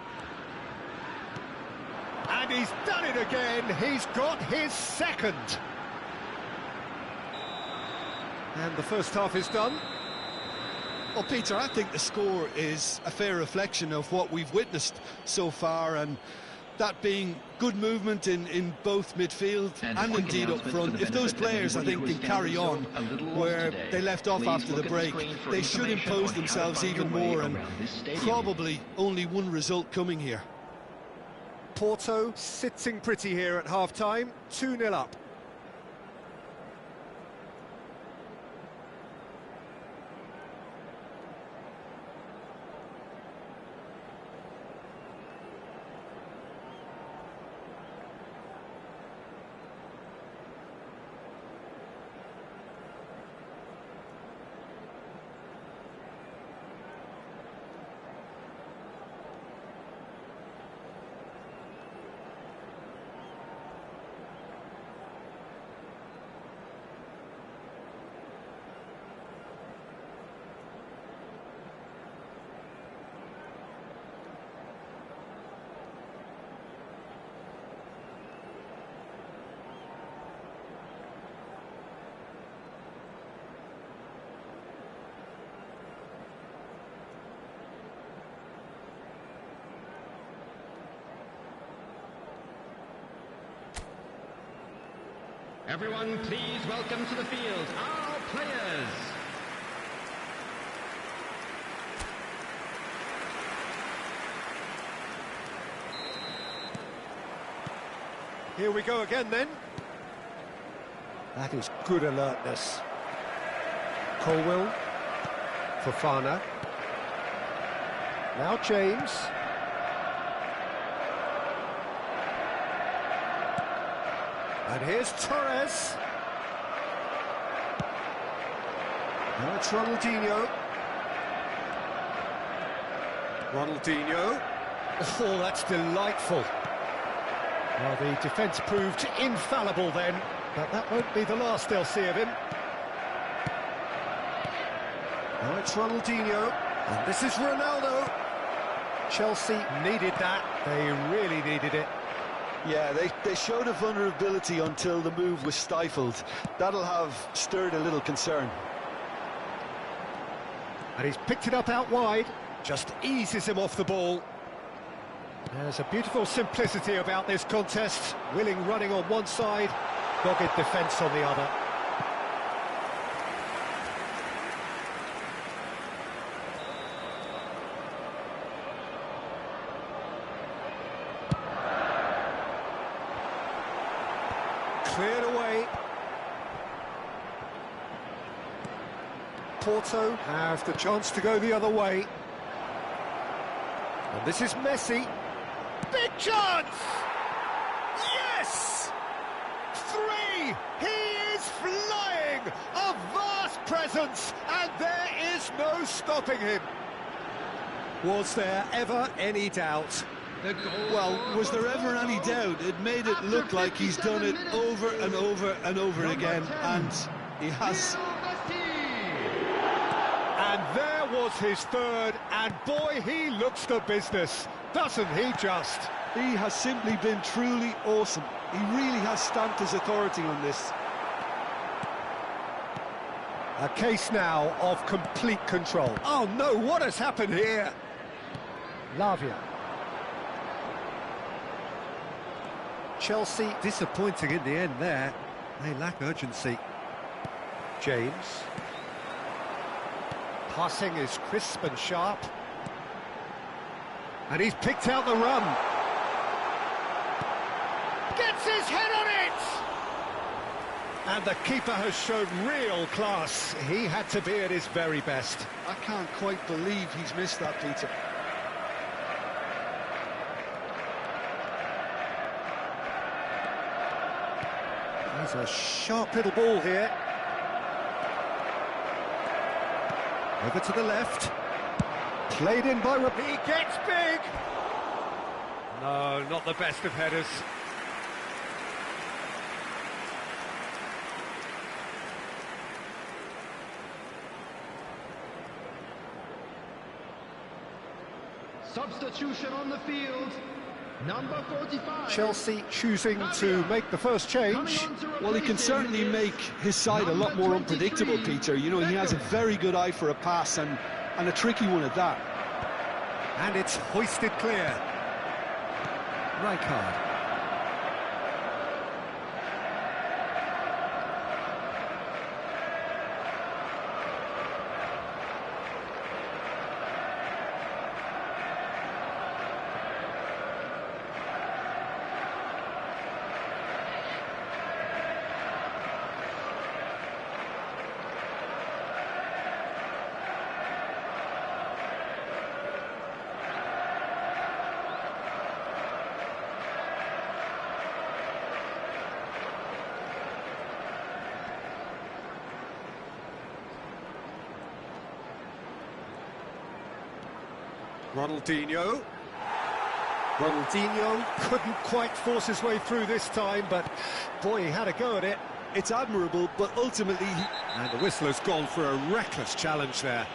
And he's done it again. He's got his second. And the first half is done. Well, Peter, I think the score is a fair reflection of what we've witnessed so far, and that being good movement in both midfield and indeed up front. If those players, I think, can carry on where they left off after the break, they should impose themselves even more, and probably only one result coming here. Porto sitting pretty here at half-time, 2-0 up. Everyone, please welcome to the field our players. Here we go again then. That is good alertness. Colwell, Fofana. Now James. And here's Torres. Now it's Ronaldinho. Ronaldinho. Oh, that's delightful. Well, the defence proved infallible then, but that won't be the last they'll see of him. Now it's Ronaldinho. And this is Ronaldo. Chelsea needed that. They really needed it. Yeah, they showed a vulnerability until the move was stifled. That'll have stirred a little concern. And he's picked it up out wide, just eases him off the ball. There's a beautiful simplicity about this contest. Willing running on one side, dogged defence on the other. Cleared away. Porto have the chance to go the other way. And this is Messi. Big chance! Yes! 3! He is flying! A vast presence, and there is no stopping him. Was there ever any doubt? Well, was there ever any doubt? It made it look like he's done it over and over and over again, and he has. And there was his third, and boy, he looks the business, doesn't he just? He has simply been truly awesome. He really has stamped his authority on this. A case now of complete control. Oh no, what has happened here? Lavia. Chelsea disappointing in the end there. They lack urgency. James. Passing is crisp and sharp. And he's picked out the run. Gets his head on it! And the keeper has shown real class. He had to be at his very best. I can't quite believe he's missed that, Peter. There's a sharp little ball here. Over to the left. Played in by... He gets big! No, not the best of headers. Substitution on the field. Number 45. Chelsea choosing to make the first change. Well, he can certainly make his side a lot more unpredictable, Peter. You know, he has a very good eye for a pass, and a tricky one at that. And it's hoisted clear. Rijkaard. Ronaldinho couldn't quite force his way through this time, but boy, he had a go at it. It's admirable, but ultimately... And the whistle has gone for a reckless challenge there.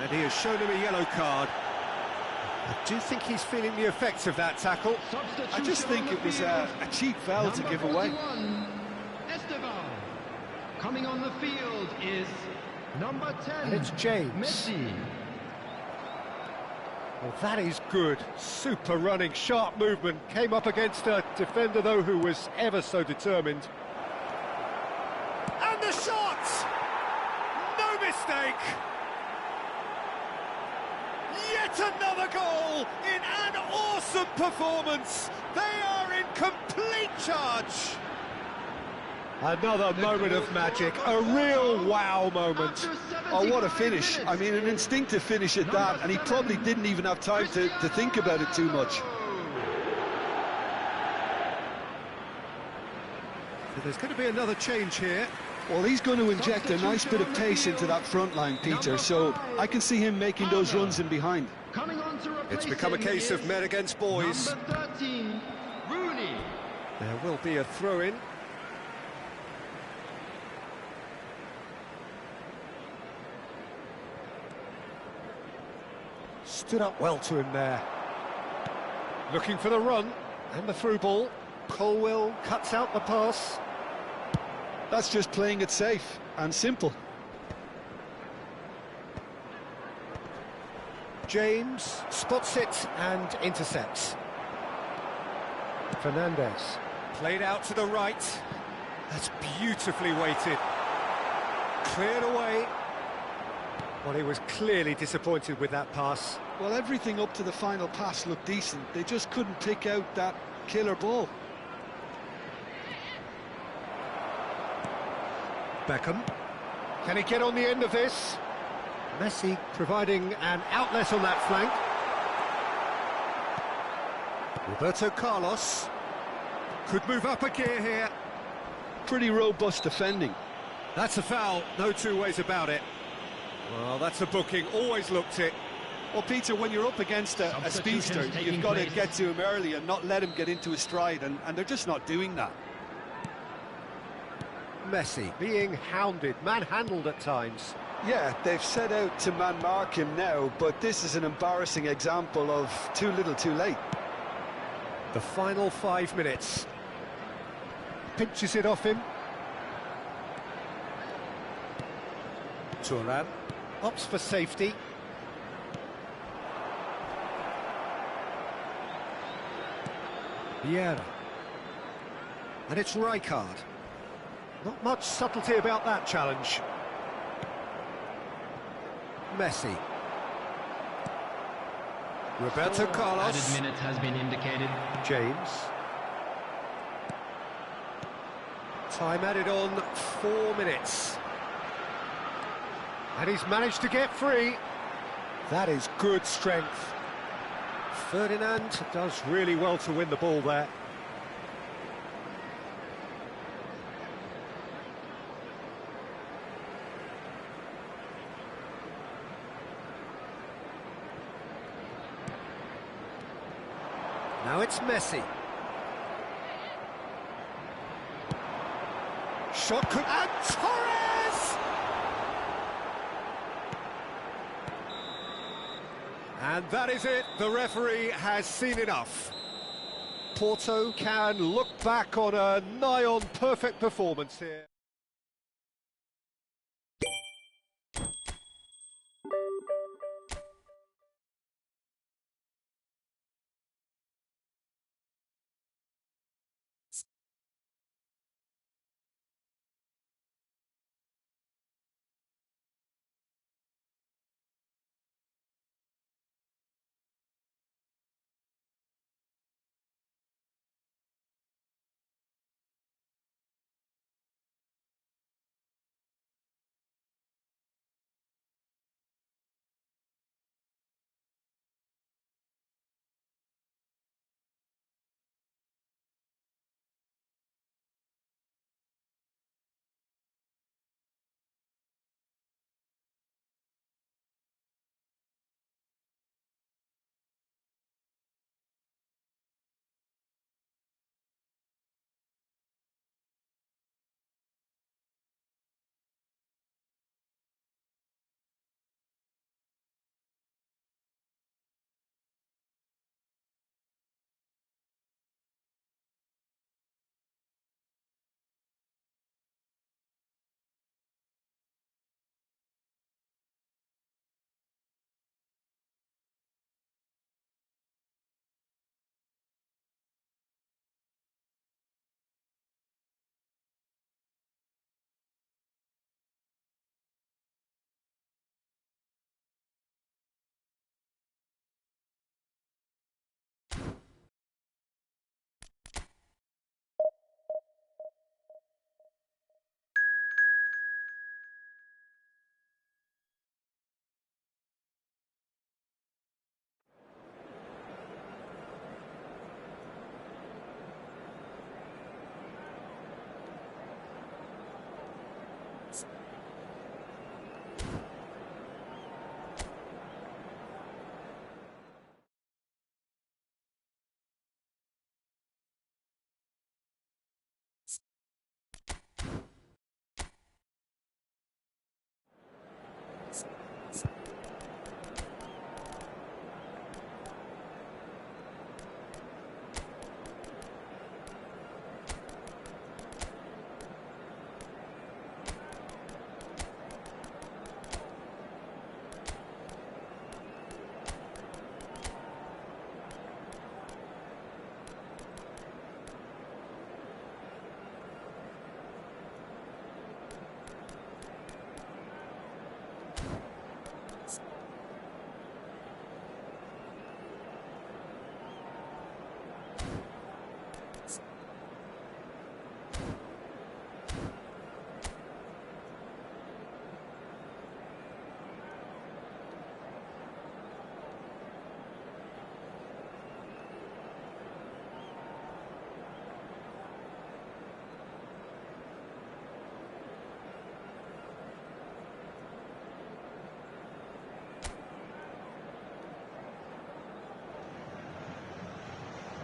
And he has shown him a yellow card. I do think he's feeling the effects of that tackle. I just think it was a cheap foul to give away. Esteban. Coming on the field is number 10. And it's James. Messi. Well, that is good. Super running, sharp movement. Came up against a defender, though, who was ever so determined. And the shot! No mistake! Yet another goal in an awesome performance. They are in complete charge. Another moment of magic, a real wow moment. Oh, what a finish. I mean, an instinctive finish at that, and he probably didn't even have time to think about it too much. So there's going to be another change here. Well, he's going to inject a nice bit of pace into that front line, Peter, so I can see him making those runs in behind. It's become a case of men against boys. Number 13, Rooney. There will be a throw-in. Stood up well to him there. Looking for the run, and the through ball. Colwell cuts out the pass. That's just playing it safe and simple. James spots it and intercepts. Fernandez. Played out to the right. That's beautifully weighted. Cleared away. Well, he was clearly disappointed with that pass. Well, everything up to the final pass looked decent. They just couldn't pick out that killer ball. Beckham. Can he get on the end of this? Messi providing an outlet on that flank. Roberto Carlos could move up a gear here. Pretty robust defending. That's a foul, no two ways about it. Well, that's a booking, always looked it. Well, Peter, when you're up against a speedster, you've got to get to him early and not let him get into his stride, and they're just not doing that. Messi being hounded, manhandled at times. Yeah, they've set out to man-mark him now, but this is an embarrassing example of too little too late. The final 5 minutes. Pinches it off him. Turan opts for safety. Vieira. And it's Rijkaard. Not much subtlety about that challenge. Messi. Roberto Carlos. Added minutes has been indicated. James. Time added on 4 minutes. And he's managed to get free. That is good strength. Ferdinand does really well to win the ball there. Now it's Messi. Shot could... And Torres! And that is it. The referee has seen enough. Porto can look back on a nigh-on perfect performance here.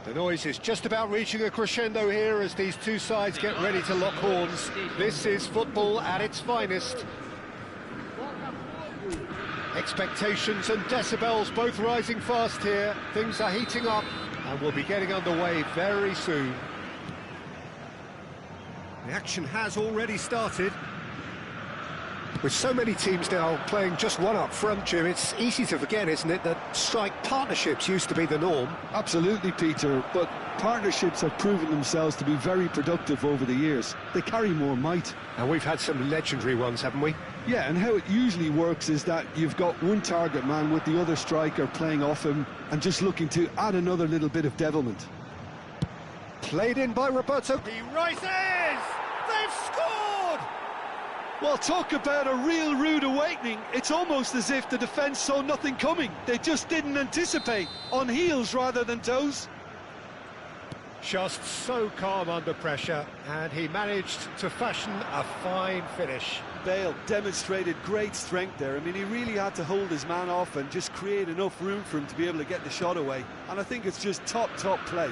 The noise is just about reaching a crescendo here as these two sides get ready to lock horns. This is football at its finest. Expectations and decibels both rising fast here. Things are heating up and we'll be getting underway very soon. The action has already started. With so many teams now playing just one up front, Jim, it's easy to forget, isn't it, that strike partnerships used to be the norm? Absolutely, Peter, but partnerships have proven themselves to be very productive over the years. They carry more might. And we've had some legendary ones, haven't we? Yeah, and how it usually works is that you've got one target man with the other striker playing off him and just looking to add another little bit of devilment. Played in by Roberto. He rises! They've scored! Well, talk about a real rude awakening. It's almost as if the defence saw nothing coming. They just didn't anticipate, on heels rather than toes. Just so calm under pressure, and he managed to fashion a fine finish. Bale demonstrated great strength there. I mean, he really had to hold his man off and just create enough room for him to be able to get the shot away. And I think it's just top play.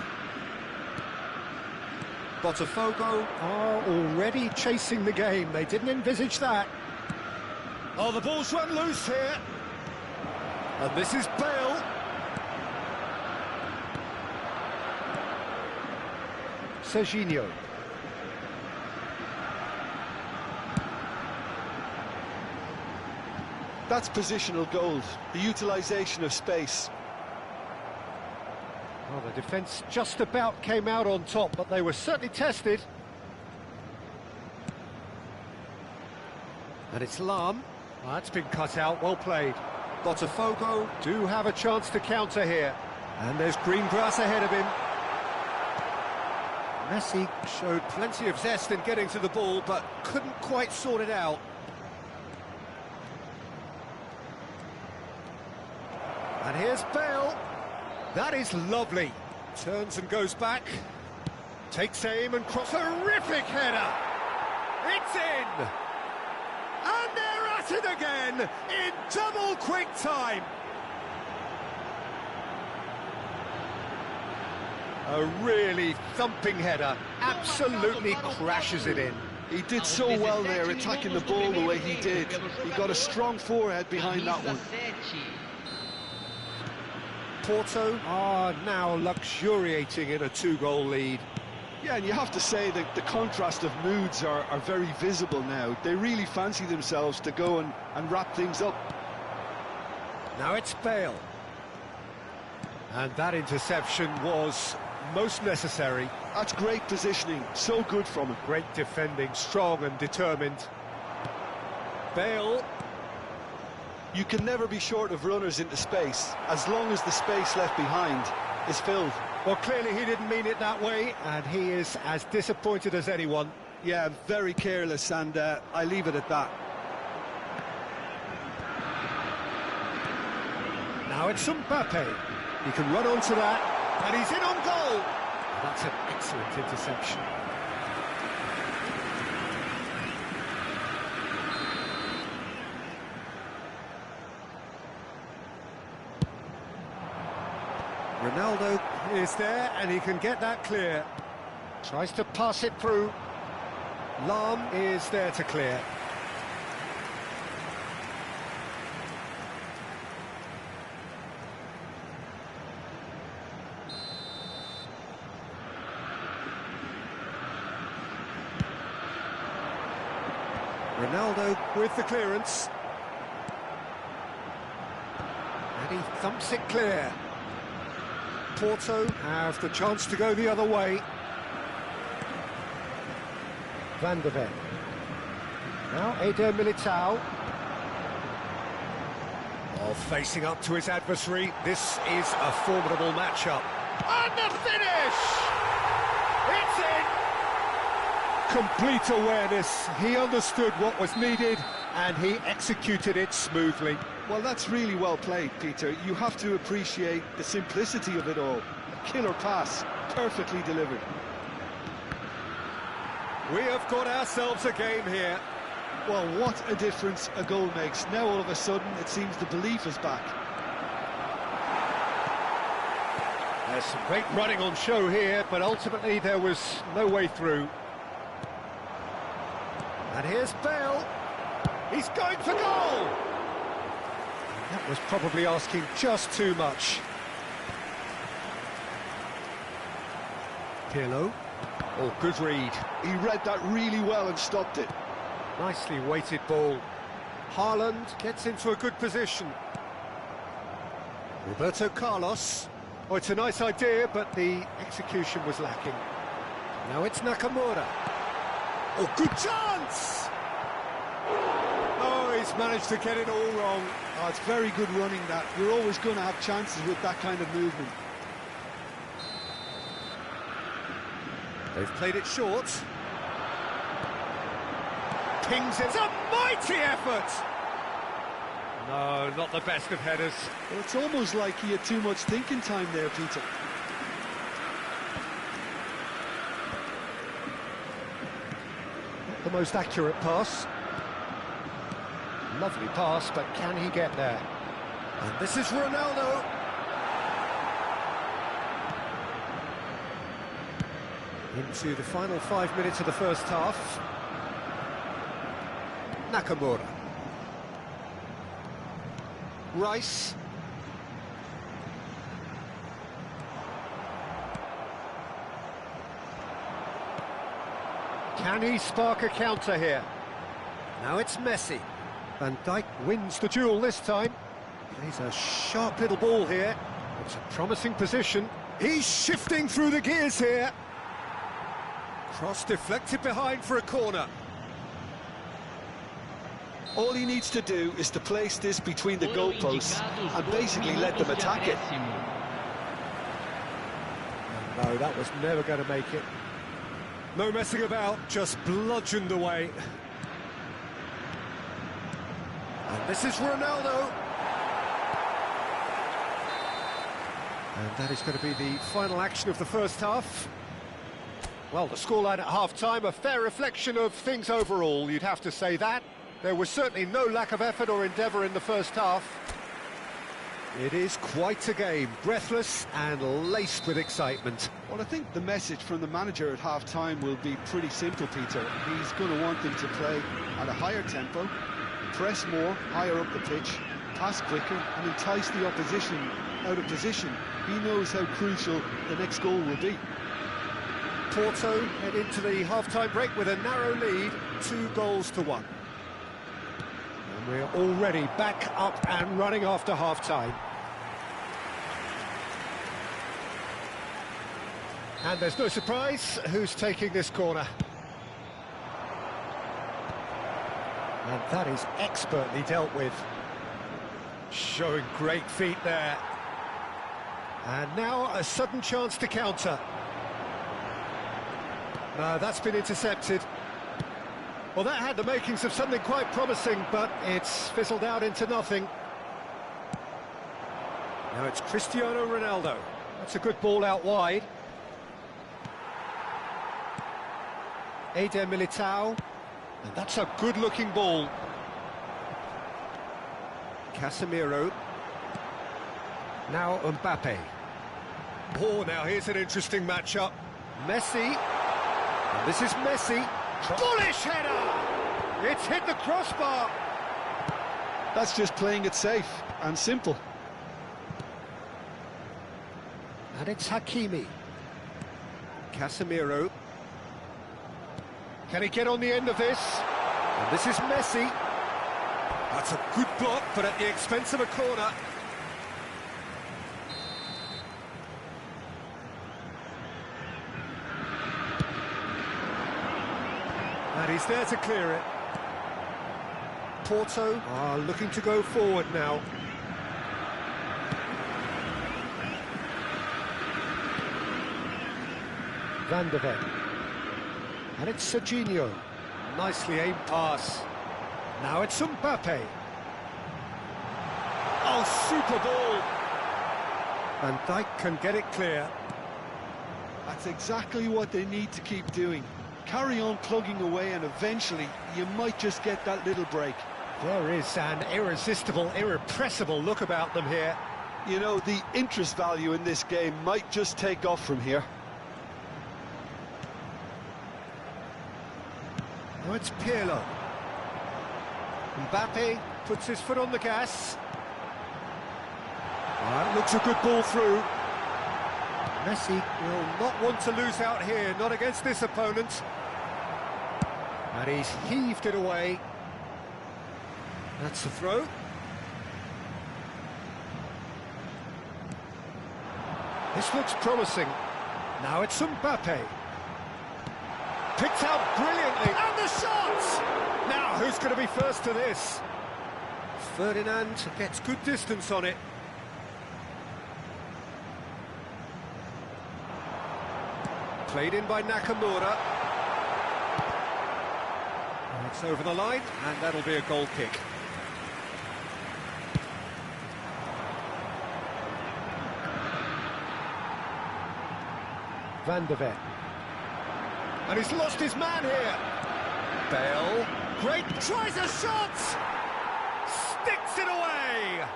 Botafogo are already chasing the game. They didn't envisage that. Oh, the ball's run loose here. And this is Bale. Serginho. That's positional gold, the utilisation of space. Well, the defence just about came out on top, but they were certainly tested. And it's Lam. Oh, that's been cut out, well played. Botafogo do have a chance to counter here. And there's green grass ahead of him. Messi showed plenty of zest in getting to the ball, but couldn't quite sort it out. And here's Bale. That is lovely. Turns and goes back. Takes aim and cross. Terrific header. It's in. And they're at it again in double quick time. A really thumping header. Absolutely crashes it in. He did so well there, attacking the ball the way he did. He got a strong forehead behind that one. Porto are now luxuriating in a two-goal lead. Yeah, and you have to say that the contrast of moods are very visible now. They really fancy themselves to go and wrap things up. Now it's Bale. And that interception was most necessary. That's great positioning, so good from him. Great defending, strong and determined. Bale. You can never be short of runners into space, as long as the space left behind is filled. Well, clearly he didn't mean it that way, and he is as disappointed as anyone. Yeah, very careless, and I leave it at that. Now it's Mbappe. He can run onto that, and he's in on goal. That's an excellent interception. Ronaldo is there, and he can get that clear. Tries to pass it through. Lam is there to clear. Ronaldo with the clearance. And he thumps it clear. Porto have the chance to go the other way. Van de Ven. Now Eder Militao. Oh, facing up to his adversary. This is a formidable matchup. And the finish! It's in! Complete awareness. He understood what was needed and he executed it smoothly. Well, that's really well played, Peter. You have to appreciate the simplicity of it all. A killer pass, perfectly delivered. We have got ourselves a game here. Well, what a difference a goal makes. Now all of a sudden it seems the belief is back. There's some great running on show here, but ultimately there was no way through. And here's Bale. He's going for goal! That was probably asking just too much. Pirlo. Oh, good read. He read that really well and stopped it. Nicely weighted ball. Haaland gets into a good position. Roberto Carlos. Oh, it's a nice idea, but the execution was lacking. Now it's Nakamura. Oh, good chance! Oh, he's managed to get it all wrong. Oh, it's very good running that. You're always going to have chances with that kind of movement. They've played it short. Pings it. It's a mighty effort! No, not the best of headers. Well, it's almost like he had too much thinking time there, Peter. Not the most accurate pass. Lovely pass, but can he get there? And this is Ronaldo. Into the final 5 minutes of the first half. Nakamura. Rice. Can he spark a counter here? Now it's Messi. Van Dijk wins the duel this time. He's a sharp little ball here. It's a promising position. He's shifting through the gears here. Cross deflected behind for a corner. All he needs to do is to place this between the goalposts and basically let them attack it. No, that was never going to make it. No messing about, just bludgeoned away. And this is Ronaldo. And that is going to be the final action of the first half. Well, the scoreline at half-time, a fair reflection of things overall, you'd have to say that. There was certainly no lack of effort or endeavour in the first half. It is quite a game, breathless and laced with excitement. Well, I think the message from the manager at half-time will be pretty simple, Peter. He's going to want them to play at a higher tempo, press more, higher up the pitch, pass quicker and entice the opposition out of position. He knows how crucial the next goal will be. Porto head into the half-time break with a narrow lead, 2-1. And we're already back up and running after half-time. And there's no surprise who's taking this corner. And that is expertly dealt with. Showing great feet there. And now a sudden chance to counter. That's been intercepted. Well, that had the makings of something quite promising, but it's fizzled out into nothing. Now it's Cristiano Ronaldo. That's a good ball out wide. Eder Militao. And that's a good-looking ball. Casemiro. Now Mbappe. Oh, now here's an interesting matchup. Messi. And this is Messi. Bullish header! It's hit the crossbar. That's just playing it safe and simple. And it's Hakimi. Casemiro. Can he get on the end of this? And this is Messi. That's a good block, but at the expense of a corner. And he's there to clear it. Porto are looking to go forward now. Van de Ven. And it's Serginho. Nicely aimed pass. Now it's Mbappe. Oh, super ball. Van Dijk can get it clear. That's exactly what they need to keep doing. Carry on plugging away and eventually you might just get that little break. There is an irresistible, irrepressible look about them here. You know, the interest value in this game might just take off from here. Oh, it's Pirlo. Mbappe puts his foot on the gas. That looks a good ball through. Messi will not want to lose out here, not against this opponent. And he's heaved it away. That's the throw. This looks promising. Now it's Mbappe. Picked out brilliantly. And the shot! Now, who's going to be first to this? Ferdinand gets good distance on it. Played in by Nakamura. And it's over the line, and that'll be a goal kick. Van der Ven. And he's lost his man here. Bale. Great. Tries a shot! Sticks it away!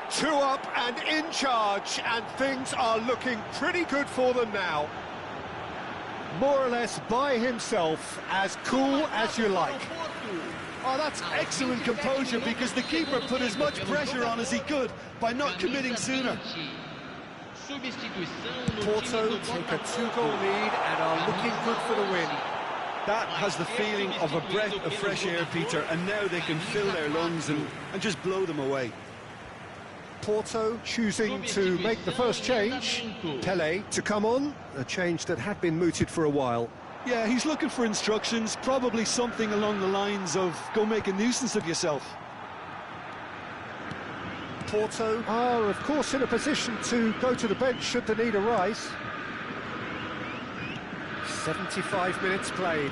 2 up and in charge, and things are looking pretty good for them now. More or less by himself, as cool as you like. Oh, that's excellent composure, because the keeper put as much pressure on as he could by not committing sooner. Porto take a 2-goal lead and are looking good for the win. That has the feeling of a breath of fresh air, Peter, and now they can fill their lungs and just blow them away. Porto choosing to make the first change. Pele to come on, a change that had been mooted for a while. Yeah, he's looking for instructions, probably something along the lines of go make a nuisance of yourself. Porto are, of course, in a position to go to the bench should the need arise. 75 minutes played.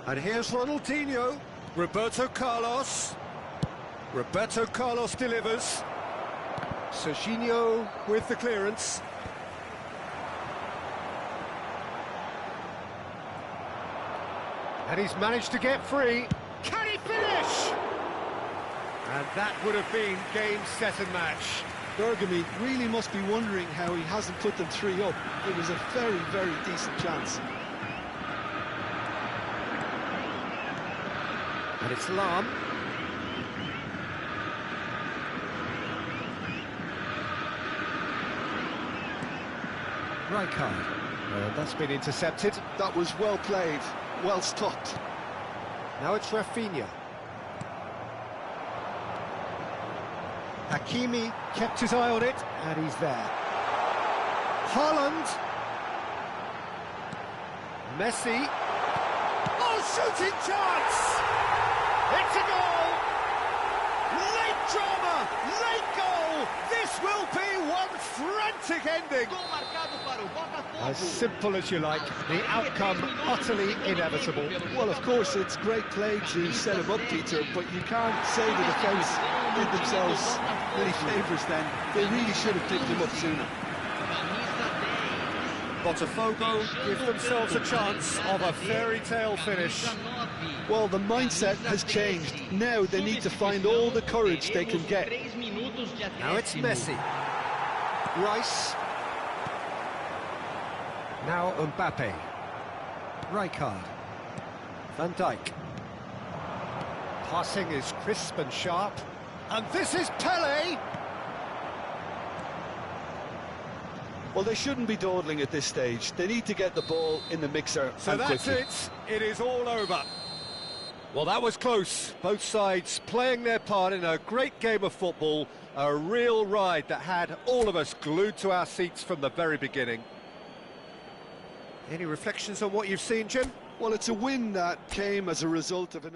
And here's Ronaldinho. Roberto Carlos. Roberto Carlos delivers. Serginho with the clearance. And he's managed to get free. Can he finish? And that would have been game, set and match. Bergamy really must be wondering how he hasn't put them 3 up. It was a very, very decent chance. And it's Lam. Rijkaard. That's been intercepted. That was well played, well stopped. Now it's Rafinha. Hakimi kept his eye on it, and he's there. Haaland. Messi. Oh, shooting chance! It's a goal! Late drama, late goal! This will be one frantic ending! As simple as you like, the outcome utterly inevitable. Well, of course, it's great play to set him up, Peter, but you can't say the defence did themselves any favours then. They really should have picked him up sooner. Botafogo give themselves a chance of a fairy tale finish. Well, the mindset has changed. Now they need to find all the courage they can get. Now it's Messi. Rice. Now Mbappe. Rijkaard. Van Dijk. Passing is crisp and sharp. And this is Pele! Well, they shouldn't be dawdling at this stage. They need to get the ball in the mixer. So that's quickly. it. It is all over. Well, that was close. Both sides playing their part in a great game of football. A real ride that had all of us glued to our seats from the very beginning. Any reflections on what you've seen, Jim? Well, it's a win that came as a result of an...